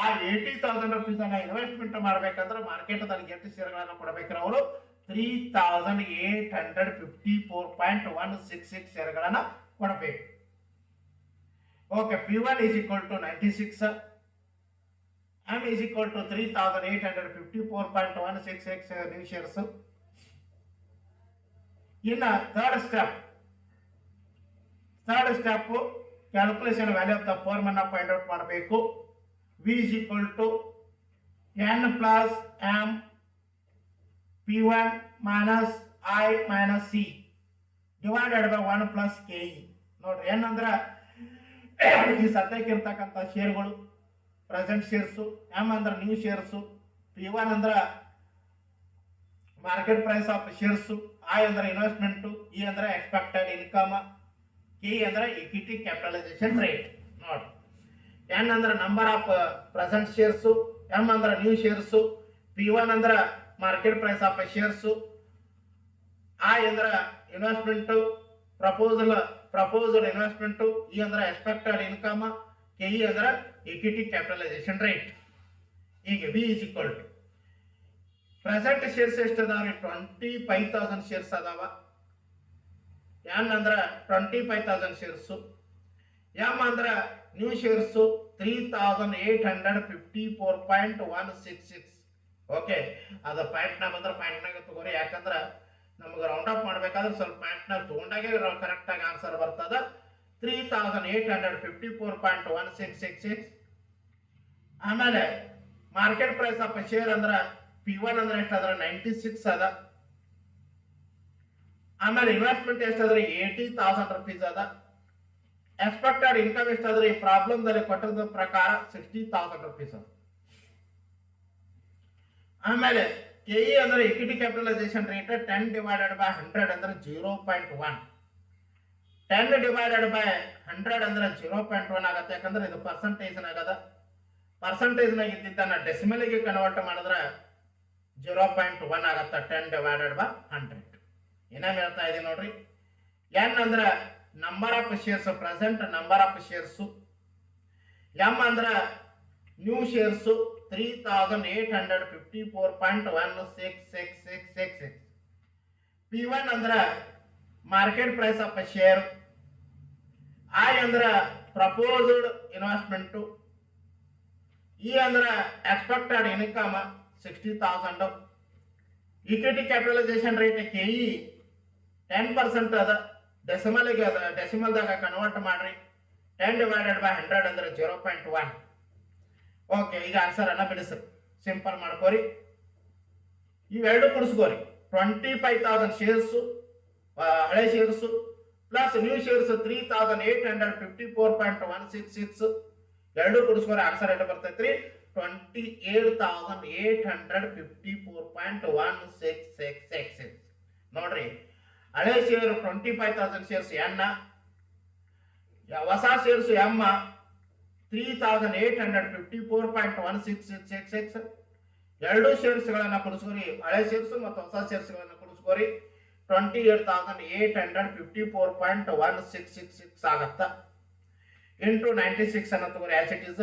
ಆ 80,000 rupees ಅನ್ನ ಇನ್ವೆಸ್ಟ್ಮೆಂಟ್ ಮಾಡ್ಬೇಕಂದ್ರೆ ಮಾರ್ಕೆಟ್ ದಲ್ಲಿ ಎಷ್ಟು ಶೇರ್ಗಳನ್ನ ಕೊಡಬೇಕ್ರಿ ಅವರು 3,854.166 ಶೇರ್ಗಳನ್ನ ಕೊಡಬೇಕು. Okay, P1 is equal to 96, M is equal to 3,854.166 new shares. ಇನ್ನ third step calculation value of the firm ಅನ್ನ ಫೈಂಡ್ ಔಟ್ ಮಾಡಬೇಕು. V is equal to N plus M P1 minus I minus C divided by 1 plus KE. ನೋಡ್ರಿ, N ಅಂದ್ರೆ ಈ ಸದ್ಯಕ್ಕೆ ಇರ್ತಕ್ಕಂಥ ಶೇರ್ಗಳು present shares, M ಅಂದ್ರೆ ನ್ಯೂ ಶೇರ್ಸು, P1 ಅಂದ್ರೆ market price of shares, I ಅಂದ್ರೆ ಇನ್ವೆಸ್ಟ್ಮೆಂಟ್, E ಅಂದ್ರೆ ಎಕ್ಸ್ಪೆಕ್ಟೆಡ್ ಇನ್ಕಮ್, K ಅಂದ್ರೆ ಇಕ್ವಿಟಿ ಕ್ಯಾಪಿಟಲೈಸೇಷನ್ ರೇಟ್. ನೋಡಿ, N ಅಂದ್ರೆ number of present shares, M ಅಂದ್ರೆ ನ್ಯೂ ಶೇರ್ಸು, P1 ಅಂದ್ರೆ market price of shares, I ಅಂದ್ರೆ ಇನ್ವೆಸ್ಟ್ಮೆಂಟ್, ಪ್ರಪೋಸಲ್ ಇನ್ವೆಸ್ಟ್ಮೆಂಟ್, E ಅಂದ್ರೆ expected income, KE ಅಂದ್ರೆ ಇಕ್ವಿಟಿ ಕ್ಯಾಪಿಟಲೈಸೇಷನ್ ರೇಟ್. ಈಗ V is equal to present shares ಎಷ್ಟು ಅದಾವ್ರಿ 25,000 ಶೇರ್ಸ್ ಅದಾವ. N ಅಂದ್ರೆ 25,000 ಶೇರ್ಸು, M ಅಂದ್ರೆ ನ್ಯೂ ಶೇರ್ಸು 3,854.166. ಓಕೆ, ಅದು ಪಾಯಿಂಟ್ ನಾಗ ಬಂದ್ರೆ ಪಾಯಿಂಟ್ ನಾಗ ತಗೋರಿ, ಯಾಕಂದ್ರೆ ನಮಗೆ ರೌಂಡ್ ಅಪ್ ಮಾಡಬೇಕಾದ್ರೆ ಸ್ವಲ್ಪ ಪಾಯಿಂಟ್ನಾಗ ತೊಗೊಂಡಾಗೆ ಕರೆಕ್ಟಾಗಿ ಆನ್ಸರ್ ಬರ್ತದ. 3854.1666. ಆಮೇಲೆ ಮಾರ್ಕೆಟ್ ಪ್ರೈಸ್ ಆಫ್ ಶೇರ್ ಅಂದ್ರೆ P1 ಅಂದ್ರೆ ಎಷ್ಟಾದ್ರೆ 96 ಅದ. ಆಮೇಲೆ ಇನ್ವೆಸ್ಟ್ಮೆಂಟ್ ಎಷ್ಟಾದ್ರೆ 80,000 rupees ಅದ. ಎಕ್ಸ್ಪೆಕ್ಟೆಡ್ ಇನ್ಕಮ್ ಎಷ್ಟಾದ್ರೆ ಈ ಪ್ರಾಬ್ಲಮ್ ದಲ್ಲಿ ಕೊಟ್ಟಿದ್ದ ಪ್ರಕಾರ 60,000 rupees ಅದ. ಆಮೇಲೆ ಕೆಇ ಅಂದ್ರೆ ಇಕ್ವಿಟಿ ಕ್ಯಾಪಿಟಲೈಸೇಷನ್ ರೇಟ್ 10/100 ಅಂದ್ರೆ 0.1. 10/100 ಅಂದ್ರೆ 0.1 ಆಗತ್ತೆ. ಯಾಕಂದ್ರೆ ಇದು ಪರ್ಸೆಂಟೇಜ್ ಆಗದ. ಪರ್ಸೆಂಟೇಜ್ ನಾಗ ಇದ್ದಿದ್ದನ್ನ ಡೆಸಿಮಲ್ ಗೆ ಕನ್ವರ್ಟ್ ಮಾಡಿದ್ರೆ 0.1 ಆಗತ್ತ. 10/100. ಏನೇನು ಹೇಳ್ತಾ ಇದೆ ನೋಡ್ರಿ. ಎನ್ ಅಂದ್ರೆ number of shares, present number of shares. M ಅಂದ್ರೆ ನ್ಯೂ ಶೇರ್ಸ್ 3854.166666. P1 ಅಂದ್ರೆ market price of share. I ಅಂದ್ರೆ ಪ್ರಪೋಸ್ಡ್ ಇನ್ವೆಸ್ಟ್ಮೆಂಟ್. ಇ ಅಂದ್ರೆ expected income 60,000. Equity capitalisation rate KE 10% ಅದ. ಡೆಸಿಮಲ್ಗೆ ಅದ. ಡೆಸಿಮಲ್ದಾಗ ಕನ್ವರ್ಟ್ ಮಾಡ್ರಿ. 10/100 ಅಂದ್ರೆ 0.1. ಓಕೆ, ಈಗ ಆನ್ಸರ್ ಅನ್ನ ಬಿಡಿಸ್ರಿ. ಸಿಂಪಲ್ ಮಾಡ್ಕೋರಿ. ಇವೆರಡು ಕುಡಿಸ್ಕೋರಿ. 25,000 ಶೇರ್ಸ್ ಹಳೆ ಶೇರ್ಸ್ ಪ್ಲಸ್ ನ್ಯೂ ಶೇರ್ಸ್ 3854.166. ಎರಡು ಕುಡಿಸ್ಕೋರಿ. ಆನ್ಸರ್ ಎಷ್ಟು ಬರ್ತೈತ್ರಿ? 28,854.1666. ನೋಡ್ರಿ, ಹಳೆ ಶೇರ್ 25,000 ಶೇರ್ಸ್ ಎನ್, ಹೊಸ ಶೇರ್ಸ್ ಎಂ 3,854.1666. ಎರಡು ಶೇರ್ಸ್ಗಳನ್ನ ಕುಡಿಸ್ಕೋರಿ. ಹಳೆ ಶೇರ್ಸ್ ಮತ್ತು ಹೊಸ ಶೇರ್ಸ್ಗಳನ್ನ ಕುಡಿಸ್ಕೋರಿ. 28,854.1666 ಆಗತ್ತ. ಇಂಟು 96 ಅನ್ನ ತಗೋರಿ. ಆಸ್ ಇಟ್ ಇಸ್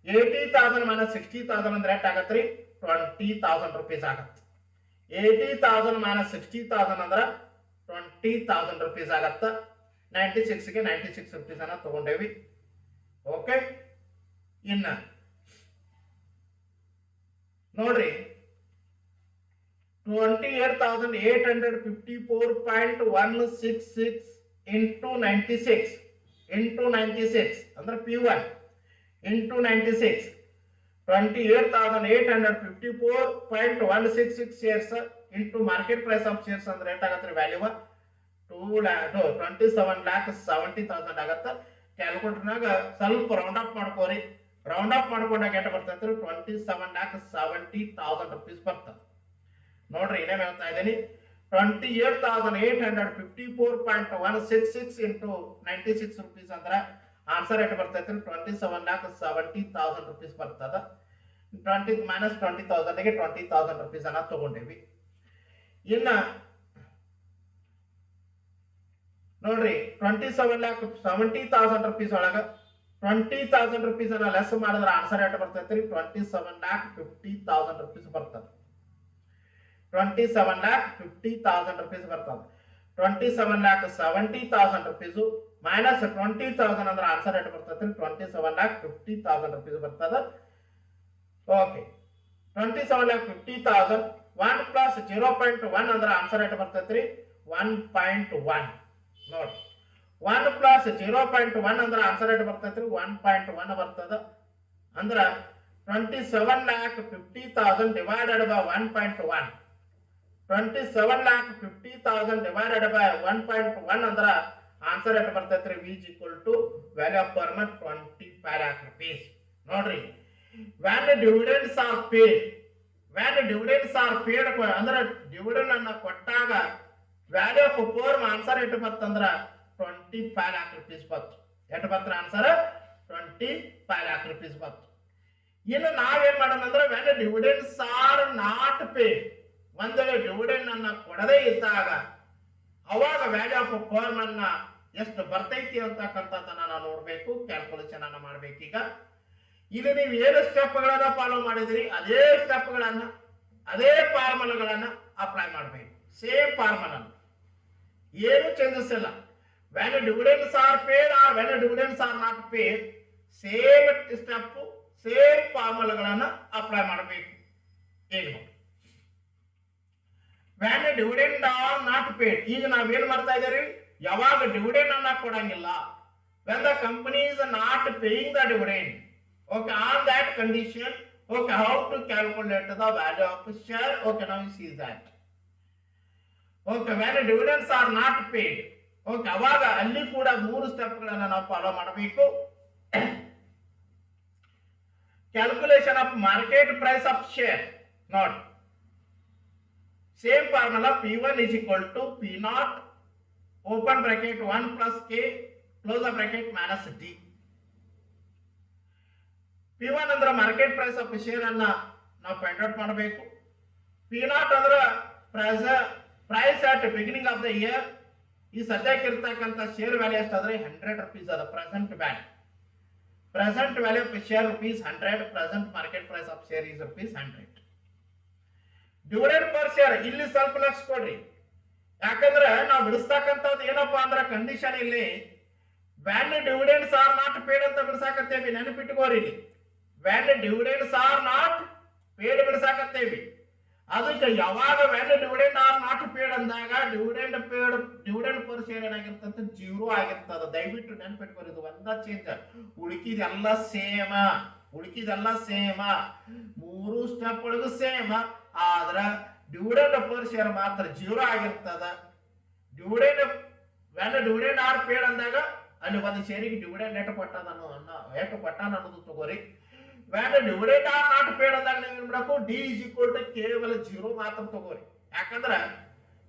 80,000 ಮೈನಸ್ 60,000 ಅಂದ್ರೆ ಎಷ್ಟು ಆಗತ್ರಿ? 20,000 rupees ಆಗತ್ತೆ. 80,000 ಮೈನಸ್ 60,000 ಅಂದ್ರೆ 20,000 rupees ಆಗತ್ತ. 96ಗೆ 96 rupees ಅನ್ನ ತಗೊಂಡೇವಿ. ಓಕೆ, ಇನ್ನ ನೋಡ್ರಿ 28,854.166 ಇಂಟು 96 ಅಂದ್ರೆ P1 into 96. 28,854.166 shares into market price of shares ಅಂದ್ರೆ ಎಷ್ಟಾಗತ್ತೆ? ವ್ಯಾಲ್ಯೂ 27,70,000 ಆಗತ್ತ. ಕ್ಯಾಲ್ಕುಲೇಟರ್ನಾಗ ಸ್ವಲ್ಪ ರೌಂಡ್ ಅಪ್ ಮಾಡ್ಕೋರಿ. ರೌಂಡ್ ಅಪ್ ಮಾಡ್ಕೊಂಡಾಗ ಎಷ್ಟು ಬರ್ತೈತ್ರಿ? 27,70,000 rupees ಬರ್ತದೆ. ನೋಡ್ರಿ, ಏನೇನು ಹೇಳ್ತಾ ಇದ್ದೀನಿ. 28,854.166 ಇಂಟು 96 rupees ಅಂದ್ರೆ ಆನ್ಸರ್ ಎಷ್ಟು ಬರ್ತೈತ್ರಿ? 27,70,000 rupees ಬರ್ತದ. 20 ಮೈನಸ್ 20,000ಗೆ 20,000 rupees ಅನ್ನ ತಗೊಂಡೇವಿ. ಇನ್ನ ನೋಡ್ರಿ 27,70,000 rupees ಒಳಗ 20,000 rupees ಅನ್ನ ಲೆಸ್ ಮಾಡಿದ್ರೆ ಆನ್ಸರ್ ಎಷ್ಟು ಬರ್ತೈತ್ರಿ? 27,50,000 rupees ಬರ್ತದೆ. 27,50,000 rupees ಬರ್ತದೆ. 27,70,000 rupees ಮೈನಸ್ 20,000 ಅಂದ್ರೆ ಆನ್ಸರ್ ಎಷ್ಟು ಬರ್ತೈತ್ರಿ? 27,50,000 rupees ಬರ್ತದ. ಓಕೆ, 27,50,000 1 ಪ್ಲಸ್ 0.1 ಅಂದ್ರೆ ಆನ್ಸರ್ ಎಷ್ಟು ಬರ್ತೈತ್ರಿ? 1.1. ನೋಡಿ, 1 ಪ್ಲಸ್ 0.1 ಅಂದ್ರೆ ಆನ್ಸರ್ ಎಷ್ಟು ಬರ್ತೈತ್ರಿ? 1.1 ಬರ್ತದ. ಅಂದ್ರ 27,50,000 ಡಿವೈಡೆಡ್ ಬೈ 1.1. 27,50,000 ಡಿವೈಡೆಡ್ ಬೈ 1.1 ಅಂದ್ರ ಆನ್ಸರ್ ಎಷ್ಟು ಬರ್ತೈತ್ರಿ? V is equal to value of per month 25 lakh rupees. ನೋಡ್ರಿ, when dividends are paid ಅಂದ್ರೆ ಡಿವಿಡೆಂಡ್ ಅನ್ನ ಕೊಟ್ಟಾಗ ವ್ಯಾಲ್ಯೂ ಆಫ್ ಪರ್ ಆನ್ಸರ್ ಎಷ್ಟು ಬರ್ತಂದ್ರ 25 lakh rupees ಬಂತು. ಎಷ್ಟು ಬರ್ತದ ಆನ್ಸರ್? 25 lakh rupees ಬಂತು. ಇನ್ನು ನಾವೇನ್ ಮಾಡೋಣ ಅಂದ್ರೆ when dividends are not paid, ಒಂದ್ ವೇಳೆ ಡಿವಿಡೆಂಡ್ ಅನ್ನ ಕೊಡದೇ ಇದ್ದಾಗ ಅವಾಗ ವ್ಯಾಲ್ಯೂ ಆಫ್ ಪರ್ ಅನ್ನ ಎಷ್ಟು ಬರ್ತೈತಿ ಅಂತಕ್ಕಂಥದ್ದನ್ನ ನಾವು ನೋಡ್ಬೇಕು. ಕ್ಯಾಲ್ಕುಲೇಷನ್ ಅನ್ನ ಮಾಡ್ಬೇಕೀಗ. ಇಲ್ಲಿ ನೀವು ಏನು ಸ್ಟೆಪ್ಗಳನ್ನ ಫಾಲೋ ಮಾಡಿದ್ರಿ ಅದೇ ಸ್ಟೆಪ್ಗಳನ್ನ, ಅದೇ ಫಾರ್ಮುಲಾಗಳನ್ನ ಅಪ್ಲೈ ಮಾಡಬೇಕು. ಸೇಮ್ ಫಾರ್ಮುಲಾ, ಏನು ಚೇಂಜಸ್ ಇಲ್ಲ. when dividends are paid or when dividends are not paid, same step, same ಫಾರ್ಮುಲಾಗಳನ್ನ ಅಪ್ಲೈ ಮಾಡಬೇಕು. ಈಗ when dividend are not paid. ಈಗ ನಾವೇನ್ ಮಾಡ್ತಾ ಇದ್ದೀರಿ, ಯಾವಾಗ ಡಿವಿಡೆಂಡ್ ಅನ್ನ ಕೊಡಂಗಿಲ್ಲ, when the company is not paying the dividend, okay, on that condition, okay, how to calculate the value of share, okay, now you see that, okay, when dividends are not paid, okay, ಅವಾಗ ಅಲ್ಲಿ ಕೂಡ 3 ಸ್ಟೆಪ್ಗಳನ್ನು ನಾವು follow ಮಾಡಬೇಕು. Calculation of market price of share, note same formula P1 is equal to P0 open bracket 1 plus K close the bracket minus D. P1 ಅಂದ್ರೆ market price of share ಅನ್ನ ನಾವು find out ಮಾಡಬೇಕು. P0 ಅಂದ್ರೆ price at beginning of the year. ಈ ಸದ್ಯಕ್ಕೆ ಇರ್ತಕ್ಕಂಥ ಶೇರ್ value ಎಷ್ಟಾದ್ರೆ 100 rupees ಅದ. Present value of share ₹100, present market price of share is ₹100. Dividend per share ಇಲ್ಲಿ ಸ್ವಲ್ಪ ಲಕ್ಷ ಕೊಡ್ರಿ, ಯಾಕಂದ್ರೆ ನಾವು ಬಿಡಿಸ್ತಕ್ಕಂಥದ್ದು ಏನಪ್ಪಾ ಅಂದ್ರೆ ಕಂಡೀಷನ್ ಇಲ್ಲಿ when dividends are not paid ಅಂತ ಬಿಡಿಸಾಕತ್ತೇವಿ. ನೆನಪಿಟ್ಕೋರಿ, ಇಲ್ಲಿ when dividends are not paid ಬಿಡಿಸಾಕತ್ತೇವಿ. ಅದಕ್ಕೆ ಯಾವಾಗ when dividend are not paid ಅಂದಾಗ ಡಿವಿಡೆಂಡ್ ಪರ್ ಶೇರ್ ಏನಾಗಿರ್ತದೆ, 0 ಆಗಿರ್ತದೆ. ದಯವಿಟ್ಟು ನೆನಪಿಟ್ಕೋರಿ, ಇದು ಒಂದ ಚೇಂಜ್, ಉಳಿಕಿದೆಲ್ಲ ಸೇಮ 3 ಸ್ಟೆಪ್ ಒಳಗೂ ಸೇಮ್. ಆದ್ರ ಡಿವಿಡೆಂಡ್ ಪರ್ ಶೇರ್ ಮಾತ್ರ 0 ಆಗಿರ್ತದ. ವ್ಯಾನ್ ಡಿವಿಡೆಂಡ್ ಆರ್ ಪೇಡ್ ಅಂದಾಗ ಅಲ್ಲಿ ಒಂದು ಶೇರಿಗೆ ಡಿವಿಡೆಂಡ್ ಎಷ್ಟು ಕೊಟ್ಟಾನ ಅನ್ನೋದು ತಗೋರಿ. When dividend are not paid ಅಂದಾಗ ನೀವು ಏನ್ ಮಾಡಬೇಕು, D is equal to ಕೇವಲ 0 ಮಾತ್ರ ತಗೋರಿ. ಯಾಕಂದ್ರ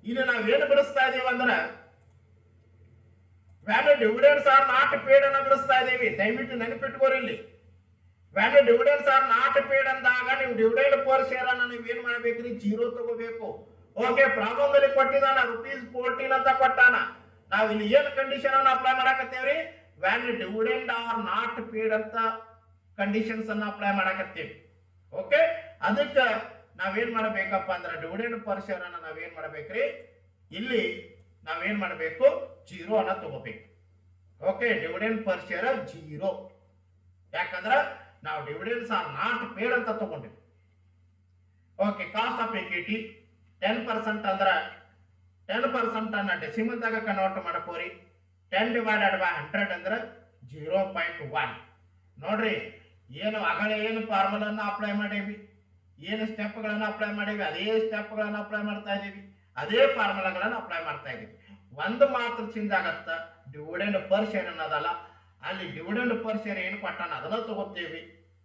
ಇಲ್ಲಿ ನಾವೇನು ಬಿಡಿಸ್ತಾ ಇದೀವಿ ಅಂದ್ರೆ when dividends are not paid ಅನ್ನ ಬಿಡಿಸ್ತಾ ಇದೀವಿ. ದಯವಿಟ್ಟು ನೆನಪಿಟ್ಕೋರಿ, ಇಲ್ಲಿ when dividends are not paid ಅಂದಾಗ ನೀವು ಡಿವಿಡೆಂಡ್ ಪರ್ ಶೇರ್ ಅನ್ನ ನೀವು ಏನ್ ಮಾಡ್ಬೇಕ್ರಿ, 0 ತಗೋಬೇಕು. ಓಕೆ, ಪ್ರಾಬ್ಲಮ್ ಅಲ್ಲಿ ಕೊಟ್ಟಿದ್ದಾನ ₹14 ಅಂತ ಕೊಟ್ಟಾನ. ನಾವ್ ಇಲ್ಲಿ ಏನ್ ಕಂಡೀಷನ್ ಅನ್ನ ಅಪ್ಲೈ ಮಾಡಾಕತ್ತೇವ್ರಿ, when dividend are not paid ಅಂತ ಕಂಡೀಷನ್ಸ್ ಅನ್ನ ಅಪ್ಲೈ ಮಾಡಾಕತ್ತೇವಿ. ಓಕೆ, ಅದಕ್ಕೆ ನಾವೇನ್ ಮಾಡಬೇಕಪ್ಪ ಅಂದ್ರೆ ಡಿವಿಡೆಂಡ್ ಪರ್ ಶೇರ್ ಅನ್ನ ನಾವೇನ್ ಮಾಡ್ಬೇಕ್ರಿ, ಇಲ್ಲಿ ನಾವೇನ್ ಮಾಡಬೇಕು, 0 ಅನ್ನ ತಗೋಬೇಕು. ಓಕೆ, ಡಿವಿಡೆಂಡ್ ಪರ್ ಶೇರ್ 0, ಯಾಕಂದ್ರ ನಾವು ಡಿವಿಡೆಂಡ್ಸ್ ಆರ್ ನಾಟ್ ಪೇಡ್ ಅಂತ ತಗೊಂಡಿವಿ. ಓಕೆ, ಕಾಸ್ಟ್ ಆಫ್ ಇಕ್ವಿಟಿ 10% ಅಂದ್ರ 10% ಅನ್ನ ಡೆಸಿಮಲ್ ದಾಗ ಕನ್ವರ್ಟ್ ಮಾಡಕೋರಿ. 10 ಡಿವೈಡೆಡ್ ಬೈ 100 ಅಂದ್ರೆ 0.1. ನೋಡ್ರಿ, ಏನು ಆಗಲೇ ಏನು ಫಾರ್ಮುಲಾನ ಅಪ್ಲೈ ಮಾಡೇವಿ, ಏನು ಸ್ಟೆಪ್ಗಳನ್ನು ಅಪ್ಲೈ ಮಾಡೇವಿ, ಅದೇ ಸ್ಟೆಪ್ಗಳನ್ನು ಅಪ್ಲೈ ಮಾಡ್ತಾ ಇದೀವಿ, ಅದೇ ಫಾರ್ಮುಲಾಗಳನ್ನು ಅಪ್ಲೈ ಮಾಡ್ತಾ ಇದೀವಿ. ಒಂದು ಮಾತ್ರ ಚೇಂಜ್ ಆಗತ್ತ, ಡಿವಿಡೆಂಡ್ ಪರ್ ಶೇರ್ ಅನ್ನೋದಲ್ಲ. ಅಲ್ಲಿ ಡಿವಿಡೆಂಡ್ ಪರ್ ಶೇರ್ ಏನು ಕೊಟ್ಟಾನ ಅದನ್ನ ತಗೋತೇವಿ.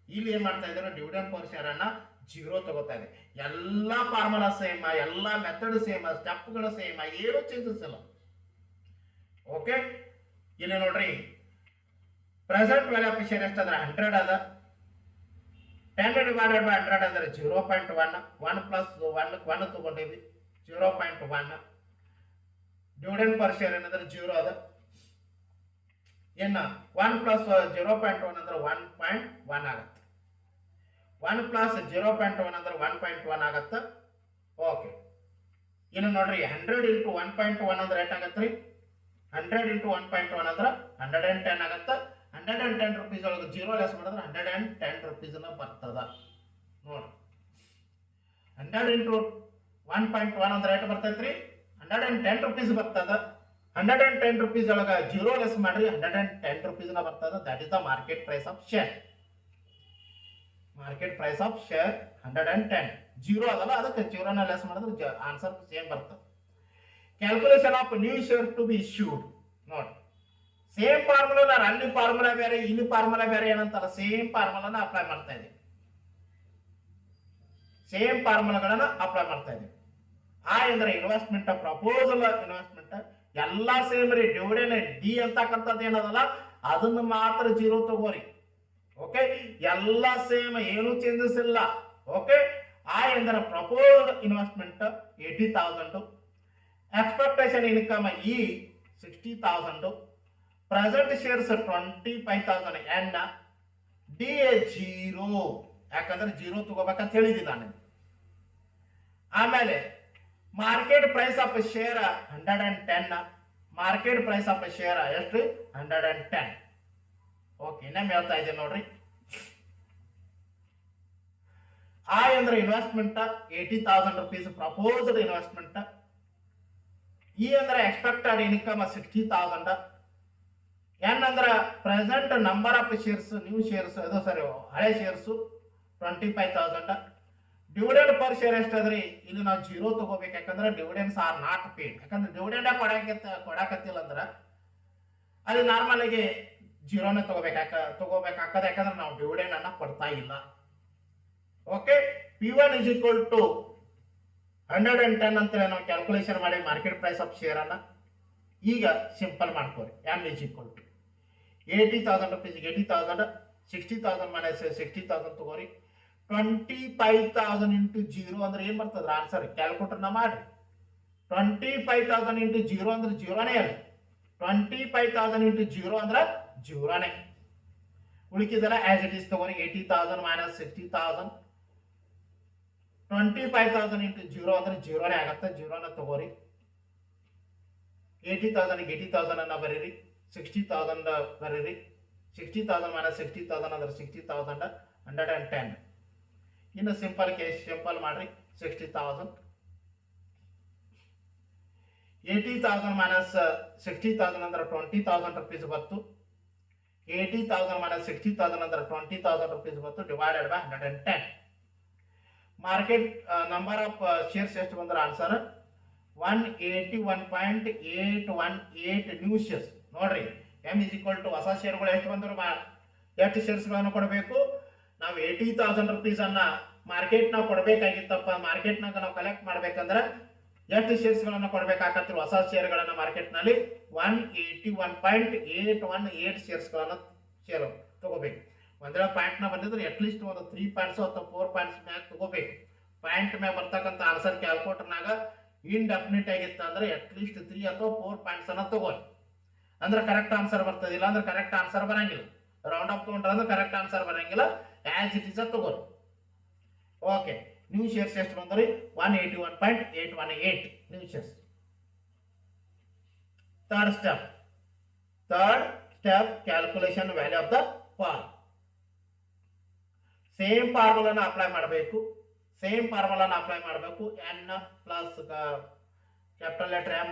ಇಲ್ಲಿ ಏನ್ ಮಾಡ್ತಾ ಇದ್ದಾರೆ, ಡಿವಿಡೆಂಡ್ ಪರ್ ಶೇರ್ ಅನ್ನ 0 ತಗೋತಾ ಇದೆ. ಎಲ್ಲಾ ಫಾರ್ಮುಲಾ ಸೇಮ್, ಎಲ್ಲಾ ಮೆಥಡ್ ಸೇಮ್, ಸ್ಟೆಪ್ಗಳು ಸೇಮ್, ಏನು ಚೇಂಜಸ್ ಇಲ್ಲ. ಓಕೆ, ಇಲ್ಲಿ ನೋಡ್ರಿ, ಪ್ರೆಸೆಂಟ್ ವ್ಯಾಲ್ಯೂ ಆಫ್ ಶೇರ್ ಎಷ್ಟಾದ್ರೆ 100 ಅದ. 10 ಡಿವೈಡೆಡ್ ಬೈ 100 ಅಂದ್ರೆ 0.1. 1 ಪ್ಲಸ್ 1 ತಗೊಂಡೇವಿ, 0.1. ಡಿವಿಡೆಂಡ್ ಪರ್ ಶೇರ್ ಏನಂದ್ರೆ 0 ಅದ. ಇನ್ನು 1 ಪ್ಲಸ್ 0.1 ಅಂದ್ರೆ 1.1 ಆಗತ್ತೆ. 1 ಪ್ಲಸ್ 0.1 ಅಂದ್ರೆ 1.1 ಆಗತ್ತೆ. ಓಕೆ, ಇನ್ನು ನೋಡ್ರಿ, 100 ಇಂಟು 1.1 ಅಂದ್ರೆ ಎಷ್ಟಾಗತ್ತೆ ರೀ, 100 ಇಂಟು 1.1 ಅಂದ್ರೆ 110 ಆಗತ್ತೆ. 110 rupees ಒಳಗೆ 0 ಲೆಸ್ ಮಾಡಿದ್ರೆ 110 rupees ಬರ್ತದ. ನೋಡ್ರಿ, 100 ಇಂಟು 1.1 ಅಂದ್ರೆ ಎಷ್ಟು ಬರ್ತೈತ್ರಿ, 110 rupees ಬರ್ತದ. 110 rupees ಒಳಗೆ 0 ಲೆಸ್ ಮಾಡ್ರಿ 110 rupees ಬರ್ತದ. That is the market price of share. Market price of share 110. 0 ಅದಲ್ಲ, ಅದಕ್ಕೆ 0 ಲೆಸ್ ಮಾಡಿದ್ರೆ ಆನ್ಸರ್ ಸೇಮ್ ಬರ್ತದೆ. Calculation of new share to be issued, ನೋಡಿ ಸೇಮ್ ಫಾರ್ಮುಲಾ, ಅಲ್ಲಿ ಫಾರ್ಮುಲಾ ಬೇರೆ, ಇಲ್ಲಿ ಫಾರ್ಮುಲಾ ಬೇರೆ, ಏನಂತಾರ ಸೇಮ್ ಫಾರ್ಮುಲಾನ ಅಪ್ಲೈ ಮಾಡ್ತಾ ಇದೀವಿ. ಸೇಮ್ ಫಾರ್ಮುಲಾಗಳನ್ನ ಅಪ್ಲೈ ಮಾಡ್ತಾ ಇದೀವಿ. ಅಂದ್ರೆ ಇನ್ವೆಸ್ಟ್ಮೆಂಟ್, ಪ್ರಪೋಸಲ್ ಇನ್ವೆಸ್ಟ್ಮೆಂಟ್ ಎಲ್ಲಾ ಸೇಮ್ ರೀ. ಡಿವಿಡೆಂಡ್ ಡಿ ಅಂತಕ್ಕಂಥದ್ದು ಏನದಲ್ಲ ಅದನ್ನ ಮಾತ್ರ 0 ತಗೋರಿ. ಓಕೆ, ಎಲ್ಲಾ ಸೇಮ್, ಏನು ಚೇಂಜಸ್ ಇಲ್ಲ. ಓಕೆ, ಅಂದ್ರೆ proposed investment 80,000, expectation income 60,000, present shares 25,000 N, D 0, ಯಾಕಂದ್ರೆ 0 ತಗೋಬೇಕಂತ ಹೇಳಿದ್ದೀನಿ ನಾನು. ಆಮೇಲೆ market price of share 110, market price of share ಎಷ್ಟು 110. ಓಕೆ, ಇನ್ನೊಮ್ಮೆ ಹೇಳ್ತಾ ಇದ್ದೀನಿ ನೋಡ್ರಿ. I ಅಂದ್ರೆ investment 80,000 rupees proposed investment. E ಅಂದ್ರೆ ಎಕ್ಸ್ಪೆಕ್ಟೆಡ್ ಇನ್ಕಮ್ 60,000. N ಅಂದ್ರೆ present number of shares new shares ಅದು ಸರಿ ಹಳೆ ಶೇರ್ಸ್ 25,000. ಡಿವಿಡೆಂಡ್ ಪರ್ ಶೇರ್ ಎಷ್ಟಾದ್ರಿ ಇಲ್ಲಿ ನಾವು 0 ತಗೋಬೇಕು, ಯಾಕಂದ್ರೆ ಡಿವಿಡೆಂಡ್ಸ್ ಆರ್ ನಾಟ್ ಪೇಡ್. ಯಾಕಂದ್ರೆ ಡಿವಿಡೆಂಡ್ ಕೊಡಾಕತ್ತಿಲ್ಲ ಅಂದ್ರೆ ಅಲ್ಲಿ ನಾರ್ಮಲ್ ಆಗಿ 0ನೇ ತಗೋಬೇಕಾಗ್ತದೆ, ಯಾಕಂದ್ರೆ ನಾವು ಡಿವಿಡೆಂಡ್ ಅನ್ನ ಕೊಡ್ತಾ ಇಲ್ಲ. Okay, P1 is equal to 110 ಅಂತೇಳಿ ನಾವು ಕ್ಯಾಲ್ಕುಲೇಷನ್ ಮಾಡಿ ಮಾರ್ಕೆಟ್ ಪ್ರೈಸ್ ಆಫ್ ಶೇರ್ ಅನ್ನ ಈಗ simple ಮಾಡ್ಕೋರಿ. M is equal to 80,000 rupees 80,000, 60,000 minus 60,000 ತಗೋರಿ. 25,000 into 0 ಅಂದ್ರೆ ಏನ್ ಬರ್ತದ್ರ ಆನ್ಸರ್ ಕ್ಯಾಲ್ಕುಲೇಟರ್ನ ಮಾಡ್ರಿ. 25,000 into 0 ಅಂದ್ರೆ 0ನೇ ಅಲ್ಲ. 25,000 into 0 ಅಂದ್ರೆ 0ನೇ. ಉಳಿಕಿದೆಲ್ಲ ಆಸ್ ಇಟ್ ಇಸ್ ತಗೋರಿ. 80,000 minus 60,000, 25,000 into 0 ಅಂದ್ರೆ 0ನೇ ಆಗತ್ತೆ. 0ನ ತಗೋರಿ. 80,000 80,000 ಅನ್ನ ಬರೀರಿ. 60,000 ಬರೀರಿ. 60,000 minus 60,000 ಅಂದ್ರೆ 60,000 110. ಇನ್ನು ಸಿಂಪಲ್ ಕೇಸ್ ಸಿಂಪಲ್ ಮಾಡ್ರಿ. 60,000 80,000 minus 60,000 ಅಂದ್ರೆ 20,000 rupees ಬಂತು. 80,000 minus 60,000 ಅಂದ್ರೆ 20,000 rupees ಬಂತು divided by 110. Market number of shares ಎಷ್ಟು ಬಂದ್ರೆ ಆನ್ಸರ್ 181.818 ನ್ಯೂ ಶೇರ್ಸ್. ನೋಡ್ರಿ M is equal to ಹೊಸ ಶೇರ್ಗಳು ಎಷ್ಟು ಬಂದ್ರು ಎಷ್ಟು ಶೇರ್ಸ್ಗಳನ್ನು ಕೊಡಬೇಕು. ನಾವು 80,000 rupees ಅನ್ನ ಮಾರ್ಕೆಟ್ ನಾವು ಕೊಡಬೇಕಾಗಿತ್ತಪ್ಪ. ಮಾರ್ಕೆಟ್ನಾಗ ನಾವು ಕಲೆಕ್ಟ್ ಮಾಡ್ಬೇಕಂದ್ರೆ ಎಷ್ಟು ಶೇರ್ಸ್ಗಳನ್ನು ಕೊಡಬೇಕಾಗತ್ತಿಲ್ಲ. ಹೊಸ ಶೇರ್ಗಳನ್ನ ಮಾರ್ಕೆಟ್ ನಲ್ಲಿ 181.818 ಶೇರ್ಸ್ಗಳನ್ನ ಶೇರ್ ತಗೋಬೇಕು. ಒಂದೇ ಪಾಯಿಂಟ್ ನ ಬಂದಿದ್ರೆ ಅಟ್ಲೀಸ್ಟ್ ಒಂದು 3 ಪಾಯಿಂಟ್ಸ್ ಅಥವಾ 4 ಪಾಯಿಂಟ್ಸ್ ಮ್ಯಾಗ ತಗೋಬೇಕು. ಪಾಯಿಂಟ್ ಮ್ಯಾಗ ಬರ್ತಕ್ಕಂಥ ಆನ್ಸರ್ ಕ್ಯಾಲ್ಕುಲೇಟರ್ನಾಗ ಇನ್ಡೆಫಿನಿಟ್ ಆಗಿತ್ತು ಅಂದ್ರೆ ಅಟ್ಲೀಸ್ಟ್ 3 ಅಥವಾ 4 ಪಾಯಿಂಟ್ಸ್ ಅನ್ನ ತಗೋರಿ. ಅಂದ್ರೆ ಕರೆಕ್ಟ್ ಆನ್ಸರ್ ಬರ್ತದೆ. ಇಲ್ಲ ಅಂದ್ರೆ ಕರೆಕ್ಟ್ ಆನ್ಸರ್ ಬರಂಗಿಲ್ಲ. ರೌಂಡ್ ಅಪ್ ತಗೊಂಡ್ರೆ ಅಂದ್ರೆ ಕರೆಕ್ಟ್ ಆನ್ಸರ್ ಬರಂಗಿಲ್ಲ. ಆಸ್ ಇಟ್ ಇಸ್ ತಗೋರಿ. ಓಕೆ, ನ್ಯೂ ಶೇರ್ಸ್ ಎಷ್ಟು ಬಂದ್ರಿ 181.818 new shares. Third step calculation value of the ಪಾರ್. ಸೇಮ್ ಫಾರ್ಮುಲಾನ ಅಪ್ಲೈ ಮಾಡಬೇಕು. N plus capital letter M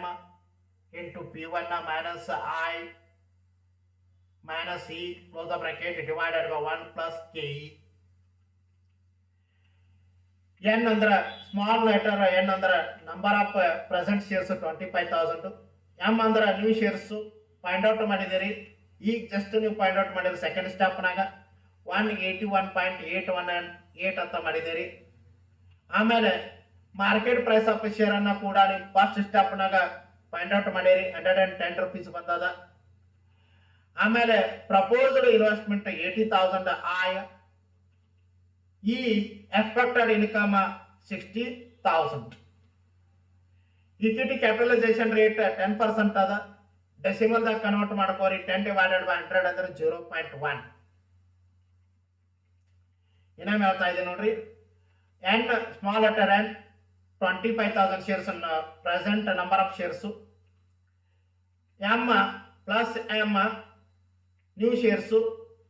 into P1 minus I minus E close the bracket divided by 1 plus KE. N ಅಂದ್ರೆ small letter N ಅಂದ್ರೆ number of present shares 25,000. M ಅಂದ್ರೆ new shares find out ಮಾಡಿದಿರಿ. ಈಗ just ನೀವು find out ಮಾಡಿದ್ರಿ second ಸ್ಟೆಪ್ನಾಗ 181.818 ಅಂತ ಮಾಡಿದಿರಿ. ಆಮೇಲೆ ಮಾರ್ಕೆಟ್ ಪ್ರೈಸ್ ಆಫ್ ಶೇರ್ ಅನ್ನ ಕೂಡ ನೀವು ಫಸ್ಟ್ ಸ್ಟೆಪ್ನಾಗ ಫೈಂಡ್ ಔಟ್ ಮಾಡಿರಿ. 110 rupees ಬಂದದ. ಆಮೇಲೆ ಪ್ರಪೋಸ್ಡ್ ಇನ್ವೆಸ್ಟ್ಮೆಂಟ್ 80,000 ಆಯ. ಈ expected income 60,000. Equity capitalisation rate 10% ಅದ. ಡೆಸಿಮಲ್ ದಾಗ ಕನ್ವರ್ಟ್ ಮಾಡ್ಕೋರಿ. 10 divided by 100 ಅಂದ್ರೆ 0.1. ಇನ್ನೊಮ್ಮೆ ಹೇಳ್ತಾ ಇದೆ ನೋಡ್ರಿ. N small letter N 25,000 shares present number of shares. M plus M new shares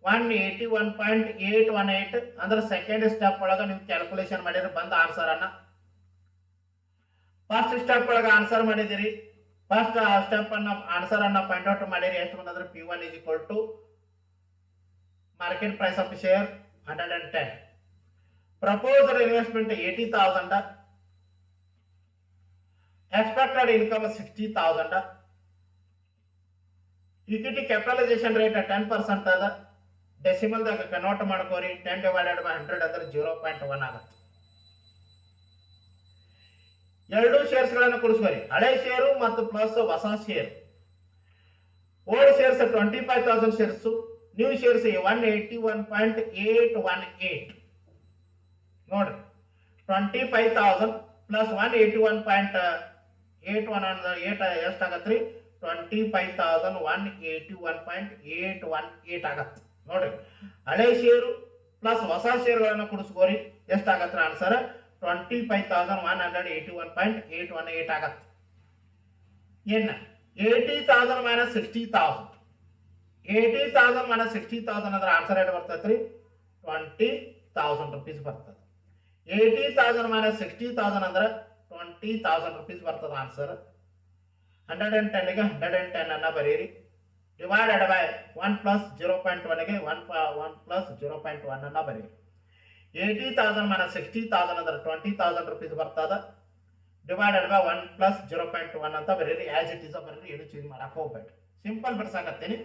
181.818 ಅಂದ್ರೆ ಸೆಕೆಂಡ್ ಸ್ಟೆಪ್ ಒಳಗ ನೀವು ಕ್ಯಾಲ್ಕುಲೇಷನ್ ಮಾಡಿದ್ರೆ ಬಂದ ಆನ್ಸರ್ ಅನ್ನ ಫಸ್ಟ್ ಸ್ಟೆಪ್ ಒಳಗ ಆನ್ಸರ್ ಮಾಡಿದಿರಿ. ಫಸ್ಟ್ ಸ್ಟೆಪ್ ಅನ್ನ ಆನ್ಸರ್ ಅನ್ನ ಫೈಂಡ್ ಔಟ್ ಮಾಡಿರಿ. ಎಷ್ಟು ಬಂದ್ರೆ P1 is equal to market price of share 110. Proposed investment 80,000. Expected income 60,000. Equity capitalisation rate 10% ಅದ. ಡೆಸಿಮಲ್ ದಾಗ ಕನ್ವರ್ಟ್ ಮಾಡ್ಕೋರಿ. 10 divided by 100 ಅಂದ್ರೆ 0.1 ಆಗುತ್ತೆ. ಎರಡು ಶೇರ್ಸ್ ಗಳನ್ನು ಕೂಡಿಸ್ಕೋರಿ. ಹಳೆ ಶೇರು ಮತ್ತು ಪ್ಲಸ್ ಹೊಸ share. Old shares 25,000 shares. New shares 181.818. ನೋಡ್ರಿ 25,000 ಪ್ಲಸ್ 181.818 ಎಷ್ಟಾಗತ್ರಿ 25,000 181.818 ಆಗತ್ತೆ. ನೋಡ್ರಿ ಹಳೆ ಶೇರು ಪ್ಲಸ್ ಹೊಸ ಶೇರ್ಗಳನ್ನು ಕೂಡಿಸ್ಕೋರಿ. ಎಷ್ಟಾಗತ್ತೆ ಆನ್ಸರ್ 25,181.818 ಆಗತ್ತೆ. ಏನ 80,000 minus 60,000. 80,000 minus 60,000 ಅಂದ್ರೆ ಆನ್ಸರ್ ಎಷ್ಟು ಬರ್ತೈತ್ರಿ 20,000 rupees ಬರ್ತದೆ. 80,000 ಮೈನಸ್ 60,000 ಅಂದ್ರೆ 20,000 rupees ಬರ್ತದ ಆನ್ಸರ್. 110 ಗೆ 110 ಅನ್ನ ಬರೀರಿ. ಡಿವೈಡೆಡ್ ಬೈ 1 ಪ್ಲಸ್ 0.1 ಗೆ 1 ಪ್ಲಸ್ 0.1 ಅನ್ನ ಬರೀರಿ. 80,000 ಮೈನಸ್ 60,000 ಅಂದ್ರೆ 20,000 rupees ಬರ್ತದ. ಡಿವೈಡೆಡ್ ಬೈ 1 ಪ್ಲಸ್ 0.1 ಅಂತ ಬರೀರಿ. ಆಸ್ ಇಟ್ ಇಸ್ ಬರೀರಿ, ಏನು ಚೇಂಜ್ ಮಾಡಕ್ ಹೋಗ್ಬೇಡ್ರಿ. ಸಿಂಪಲ್ ಬಿಡ್ಸಾಕತ್ತೀನಿ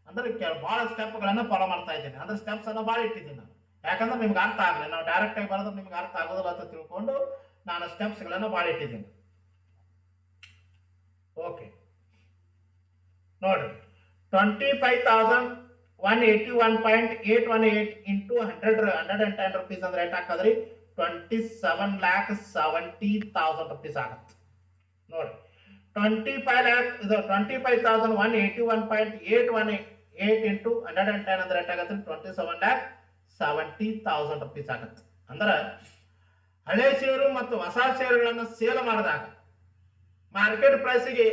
ಅಂದ್ರೆ ಭಾಳ ಸ್ಟೆಪ್ಗಳನ್ನು ಫಾಲೋ ಮಾಡ್ತಾ ಇದ್ದೀನಿ. ಅಂದ್ರೆ ಸ್ಟೆಪ್ಸ್ ಅನ್ನ ಭಾಳ ಇಟ್ಟಿದ್ದೀನಿ ನಾನು, ಯಾಕಂದ್ರೆ ನಿಮ್ಗೆ ಅರ್ಥ ಆಗಲಿ. ನಾವು ಡೈರೆಕ್ಟ್ ಆಗಿ ಬರೋದು ನಿಮ್ಗೆ ಅರ್ಥ ಆಗೋದಿಲ್ಲ ಅಂತ ತಿಳ್ಕೊಂಡು ನಾನು ಸ್ಟೆಪ್ಸ್ಗಳನ್ನು ಭಾಳ ಇಟ್ಟಿದ್ದೀನಿ. ಓಕೆ ನೋಡ್ರಿ, 25,181.818 ಇಂಟು 110 rupees ಅಂದ್ರೆ ಎಷ್ಟು ಹಾಕದ್ರಿ? 27,70,000 rupees ಆಗತ್ತೆ. ನೋಡ್ರಿ, 25,181.818 ಇಂಟು 110 ಅಂದ್ರೆ ಎಷ್ಟಾಗತ್ತೆ? 27,70,000 rupees ಆಗತ್ತೆ. ಅಂದ್ರೆ ಹಳೆ ಷೇರು ಮತ್ತು ಹೊಸ ಷೇರುಗಳನ್ನು ಸೇಲ್ ಮಾಡಿದಾಗ ಮಾರ್ಕೆಟ್ ಪ್ರೈಸಿಗೆ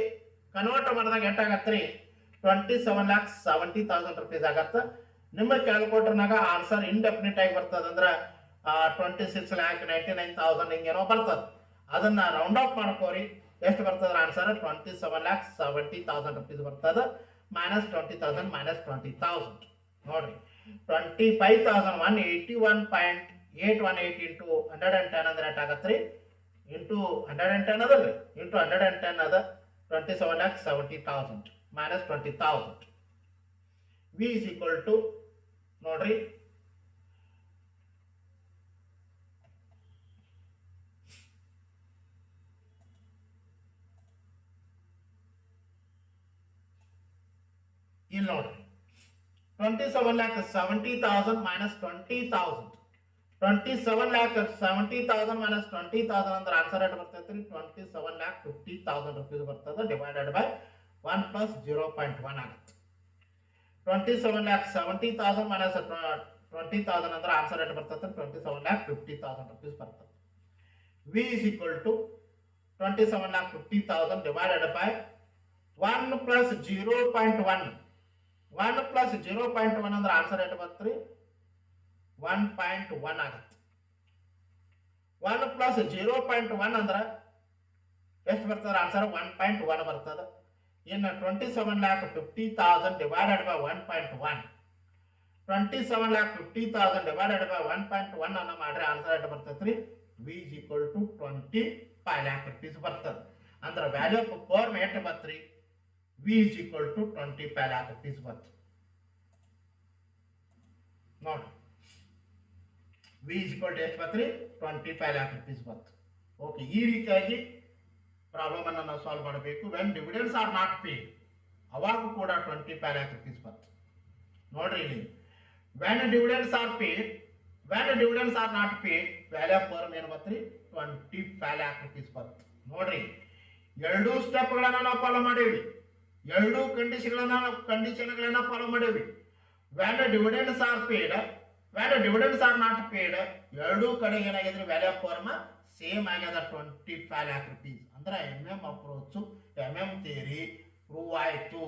ಕನ್ವರ್ಟ್ ಮಾಡಿದಾಗ ಎಷ್ಟಾಗತ್ರಿ? 27,70,000 rupees ಆಗತ್ತೆ. ನಿಮ್ಮ ಕ್ಯಾಲ್ಕುಲೇಟರ್ನಾಗ ಆನ್ಸರ್ ಇಂಡೆಫಿನಿಟ್ ಆಗಿ ಬರ್ತದೆ. ಅಂದ್ರೆ 26,99,000 ಹಿಂಗೇನೋ ಬರ್ತದೆ. ಅದನ್ನ ರೌಂಡ್ ಆಫ್ ಮಾಡ್ಕೋರಿ. ಎಷ್ಟು ಬರ್ತದ ಆನ್ಸರ್? 27,70,000 rupees ಬರ್ತದ. Minus 20,000 minus 20,000. ನೋಡ್ರಿ, 25,181.818 ಇಂಟು 110 ಅಂದ್ರೆ ಎಷ್ಟಾಗತ್ರಿ? ಇಂಟು 110 ಅದಲ್ರಿ, ಇಂಟು 110 ಅದ 27,70,000 minus 20,000. V is equal to ನೋಡ್ರಿ, ಇಲ್ಲಿ ನೋಡ್ರಿ, 27,70,000 ಮೈನಸ್ 20,000. 27,70,000 ಮೈನಸ್ 20,000 ಅಂದ್ರೆ ಆನ್ಸರ್ ಎಷ್ಟು ಬರ್ತೈತ್ರಿ? 27,50,000 rupees ಬರ್ತದೆ. ಡಿವೈಡೆಡ್ ಬೈ 1 ಪ್ಲಸ್ 0.1 ಆಗುತ್ತೆ. 27,70,000 ಮೈನಸ್ 20,000 ಅಂದ್ರೆ ಆನ್ಸರ್ ಎಷ್ಟು ಬರ್ತದೆ? 27,50,000 rupees ಬರ್ತದೆ. V is equal to 27,50,000 divided by 1 plus 0.1. 1 plus 0.1 ಅಂದ್ರೆ ಆನ್ಸರ್ ಎಷ್ಟು ಬರ್ತರಿ? 1.1 ಆಗುತ್ತೆ. 1 ಪ್ಲಸ್ 0.1 ಅಂದ್ರೆ ಎಷ್ಟು ಬರ್ತದೆ ಆನ್ಸರ್? 1.1 ಬರ್ತದೆ. ಇನ್ನು 27,50,000 ಡಿವೈಡೆಡ್ ಬೈ 1.1. 27,50,000 ಡಿವೈಡೆಡ್ ಬೈ 1.1 ಅನ್ನ ಮಾಡ್ರಿ, ಆನ್ಸರ್ ಎಷ್ಟು ಬರ್ತೈತ್ರಿ? V is equal to 25 lakh rupees ಬರ್ತದೆ. ಅಂದ್ರೆ ವ್ಯಾಲ್ಯೂ ಆಫ್ ಫರ್ಮ್ ಎಷ್ಟು ಬರ್ತರಿ? V is equal to 25 lakh rupees ಬರ್ತದೆ. ನೋಡಿ, ವಿ ಇಸ್ ಈಕ್ವಲ್ ಟು ಎಷ್ಟು ಬರ್ತರಿ? 25 lakh rupees ಬರ್ತದೆ. ಓಕೆ, ಈ ರೀತಿಯಾಗಿ ಪ್ರಾಬ್ಲಮ್ ಅನ್ನು ನಾವು ಸಾಲ್ವ್ ಮಾಡಬೇಕು. When dividends are not paid, ಅವಾಗ ಕೂಡ 25 lakh rupees ಬರ್ತದೆ. ನೋಡ್ರಿ, ಇಲ್ಲಿ when dividends are paid, when dividends are not paid, value of firm ಏನು ಬರ್ತರಿ? 25 lakh rupees ಬರ್ತದೆ. ನೋಡ್ರಿ, ಎರಡೂ ಸ್ಟೆಪ್ಗಳನ್ನ ನಾವು ಫಾಲೋ ಮಾಡೇವಿ, ಎರಡೂ ಕಂಡೀಷನ್ಗಳನ್ನ ಫಾಲೋ ಮಾಡೇವಿ. Value dividends are paid, value dividends are not paid, ಎರಡೂ ಕಡೆ ಏನಾಗಿದ್ರೆ ವ್ಯಾಲ್ಯೂ ಆಫ್ ಫರ್ಮ್ ಸೇಮ್ ಆಗ್ಯದ 25 lakh rupees. ಅಂದ್ರೆ MM approach, MM theory prove ಆಯ್ತು,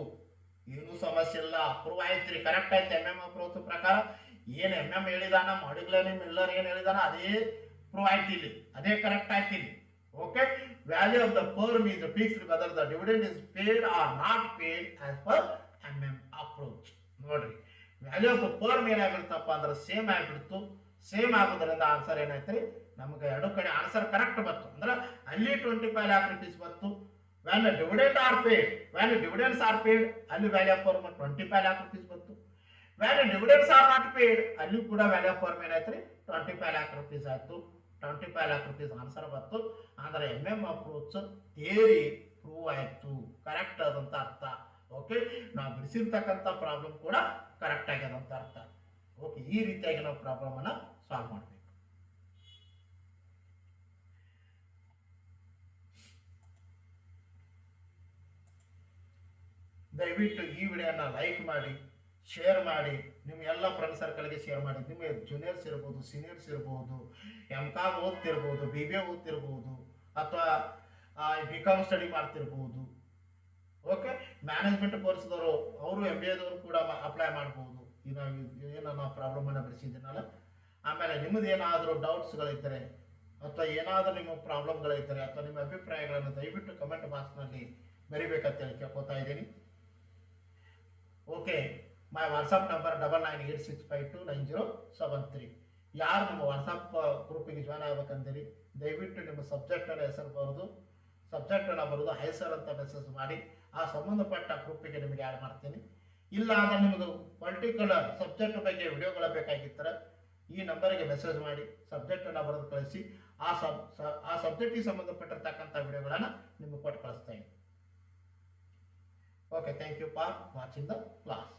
ಏನು ಸಮಸ್ಯೆ ಇಲ್ಲ, ಪ್ರೂವ್ ಆಯ್ತ್ರಿ, ಕರೆಕ್ಟ್ ಆಯ್ತು. MM ಅಪ್ರೋಚ್ ಪ್ರಕಾರ ಏನ್ MM ಹೇಳಿದಾನ, ಮಾಡಿಗ್ಲನಿ ಮಿಲ್ಲರ್ ಏನ್ ಹೇಳಿದಾನ ಅದೇ ಪ್ರೂವ್ ಆಯ್ತು ಇಲ್ಲಿ, ಅದೇ ಕರೆಕ್ಟ್ ಆಯ್ತು ಇಲ್ಲಿ. Okay, value of the firm is fixed whether the dividend is paid or not paid as per MM approach. ನೋಡ್ರಿ, ವ್ಯಾಲ್ಯೂ ಆಫ್ ದ ಫರ್ಮ್ ಏನಾಗಿರ್ತಪ್ಪ ಅಂದ್ರೆ ಸೇಮ್ ಆಗಿಬಿಡ್ತು. ಸೇಮ್ ಆಗೋದ್ರಿಂದ ಆನ್ಸರ್ ಏನಾಯ್ತ್ರಿ? ನಮಗೆ ಎರಡು ಕಡೆ ಆನ್ಸರ್ ಕರೆಕ್ಟ್ ಬಂತು. ಅಂದ್ರೆ ಅಲ್ಲಿ 25 lakh rupees ಬಂತು. When dividend are paid, when dividends are paid, ಅಲ್ಲಿ value of firm 25 lakh rupees ಬಂತು. When dividends are not paid, ಅಲ್ಲಿ ಕೂಡ ವ್ಯಾಲ್ಯೂ ಆಫ್ ಫರ್ಮ್ ಏನಾಯ್ತ್ರಿ? 25 lakh rupees ಆಯ್ತು. 25 lakh rupees ಆನ್ಸರ್ ಬಂತು. ಅಂದ್ರೆ MM ಅಪ್ರೋಚ್ ಥಿಯರಿ ಪ್ರೂವ್ ಆಯ್ತು, ಕರೆಕ್ಟ್ ಆದಂತ ಅರ್ಥ. ಓಕೆ, ನಾವು ಬಿಡಿಸಿರ್ತಕ್ಕಂಥ ಪ್ರಾಬ್ಲಮ್ ಕೂಡ ಕರೆಕ್ಟ್ ಆಗ್ಯದಂತ ಅರ್ಥ. ಓಕೆ, ಈ ರೀತಿಯಾಗಿ ನಾವು ಪ್ರಾಬ್ಲಮ್ ಅನ್ನ ಸಾಲ್ವ್ ಮಾಡಬೇಕು. ದಯವಿಟ್ಟು ಈ ವಿಡಿಯೋನ ಲೈಕ್ ಮಾಡಿ, ಶೇರ್ ಮಾಡಿ, ನಿಮ್ಮ ಎಲ್ಲ ಫ್ರೆಂಡ್ ಸರ್ಕಲ್ಗೆ ಶೇರ್ ಮಾಡಿ. ನಿಮ್ಮ ಜೂನಿಯರ್ಸ್ ಇರ್ಬೋದು, ಸೀನಿಯರ್ಸ್ ಇರ್ಬೋದು, MCOM ಓದ್ತಿರ್ಬೋದು, BBA ಓದ್ತಿರ್ಬೋದು, ಅಥವಾ BCom ಸ್ಟಡಿ ಮಾಡ್ತಿರ್ಬೋದು. ಓಕೆ, ಮ್ಯಾನೇಜ್ಮೆಂಟ್ ಕೋರ್ಸ್ದವರು ಅವರು MBAದವರು ಕೂಡ ಅಪ್ಲೈ ಮಾಡ್ಬೋದು. ಏನು ಪ್ರಾಬ್ಲಮ್ ಅನ್ನು ಬಿಡಿಸಿದ್ದೀನಲ್ಲ. ಆಮೇಲೆ ನಿಮ್ಮದು ಏನಾದರೂ ಡೌಟ್ಸ್ಗಳಿದ್ದರೆ ಅಥವಾ ಏನಾದರೂ ನಿಮ್ಮ ಪ್ರಾಬ್ಲಮ್ಗಳಿದ್ದರೆ ಅಥವಾ ನಿಮ್ಮ ಅಭಿಪ್ರಾಯಗಳನ್ನು ದಯವಿಟ್ಟು ಕಮೆಂಟ್ ಬಾಕ್ಸ್ನಲ್ಲಿ ಬರಿಬೇಕಂತೇಳಿ ಕೇಳ್ಕೊತಾ ಇದ್ದೀನಿ. ಓಕೆ, ಮೈ ವಾಟ್ಸಪ್ ನಂಬರ್ 9986529073. ಯಾರು ನಿಮ್ಮ ವಾಟ್ಸಪ್ ಗ್ರೂಪಿಗೆ ಜಾಯ್ನ್ ಆಗ್ಬೇಕಂತೀರಿ ದಯವಿಟ್ಟು ನಿಮ್ಮ ಸಬ್ಜೆಕ್ಟನ್ನು ಹೆಸರು ಬರೆದು ಸಬ್ಜೆಕ್ಟನ್ನು ಬರೆದು ಹೈ ಸರ್ ಅಂತ ಮೆಸೇಜ್ ಮಾಡಿ ಆ ಸಂಬಂಧಪಟ್ಟ ಗ್ರೂಪಿಗೆ ನಿಮಗೆ ಆ್ಯಡ್ ಮಾಡ್ತೀನಿ. ಇಲ್ಲ ಅಂದರೆ ನಿಮಗೆ ಪರ್ಟಿಕ್ಯುಲರ್ ಸಬ್ಜೆಕ್ಟ್ ಬಗ್ಗೆ ವಿಡಿಯೋಗಳ ಬೇಕಾಗಿದ್ದರೆ ಈ ನಂಬರಿಗೆ ಮೆಸೇಜ್ ಮಾಡಿ ಸಬ್ಜೆಕ್ಟನ್ನು ಬರೆದು ಕಳಿಸಿ ಆ ಸಬ್ಜೆಕ್ಟಿಗೆ ಸಂಬಂಧಪಟ್ಟಿರ್ತಕ್ಕಂಥ ವಿಡಿಯೋಗಳನ್ನು ನಿಮಗೆ ಕೊಟ್ಟು ಕಳಿಸ್ತಾ ಇದ್ದೀನಿ. Okay, thank you for watching the class.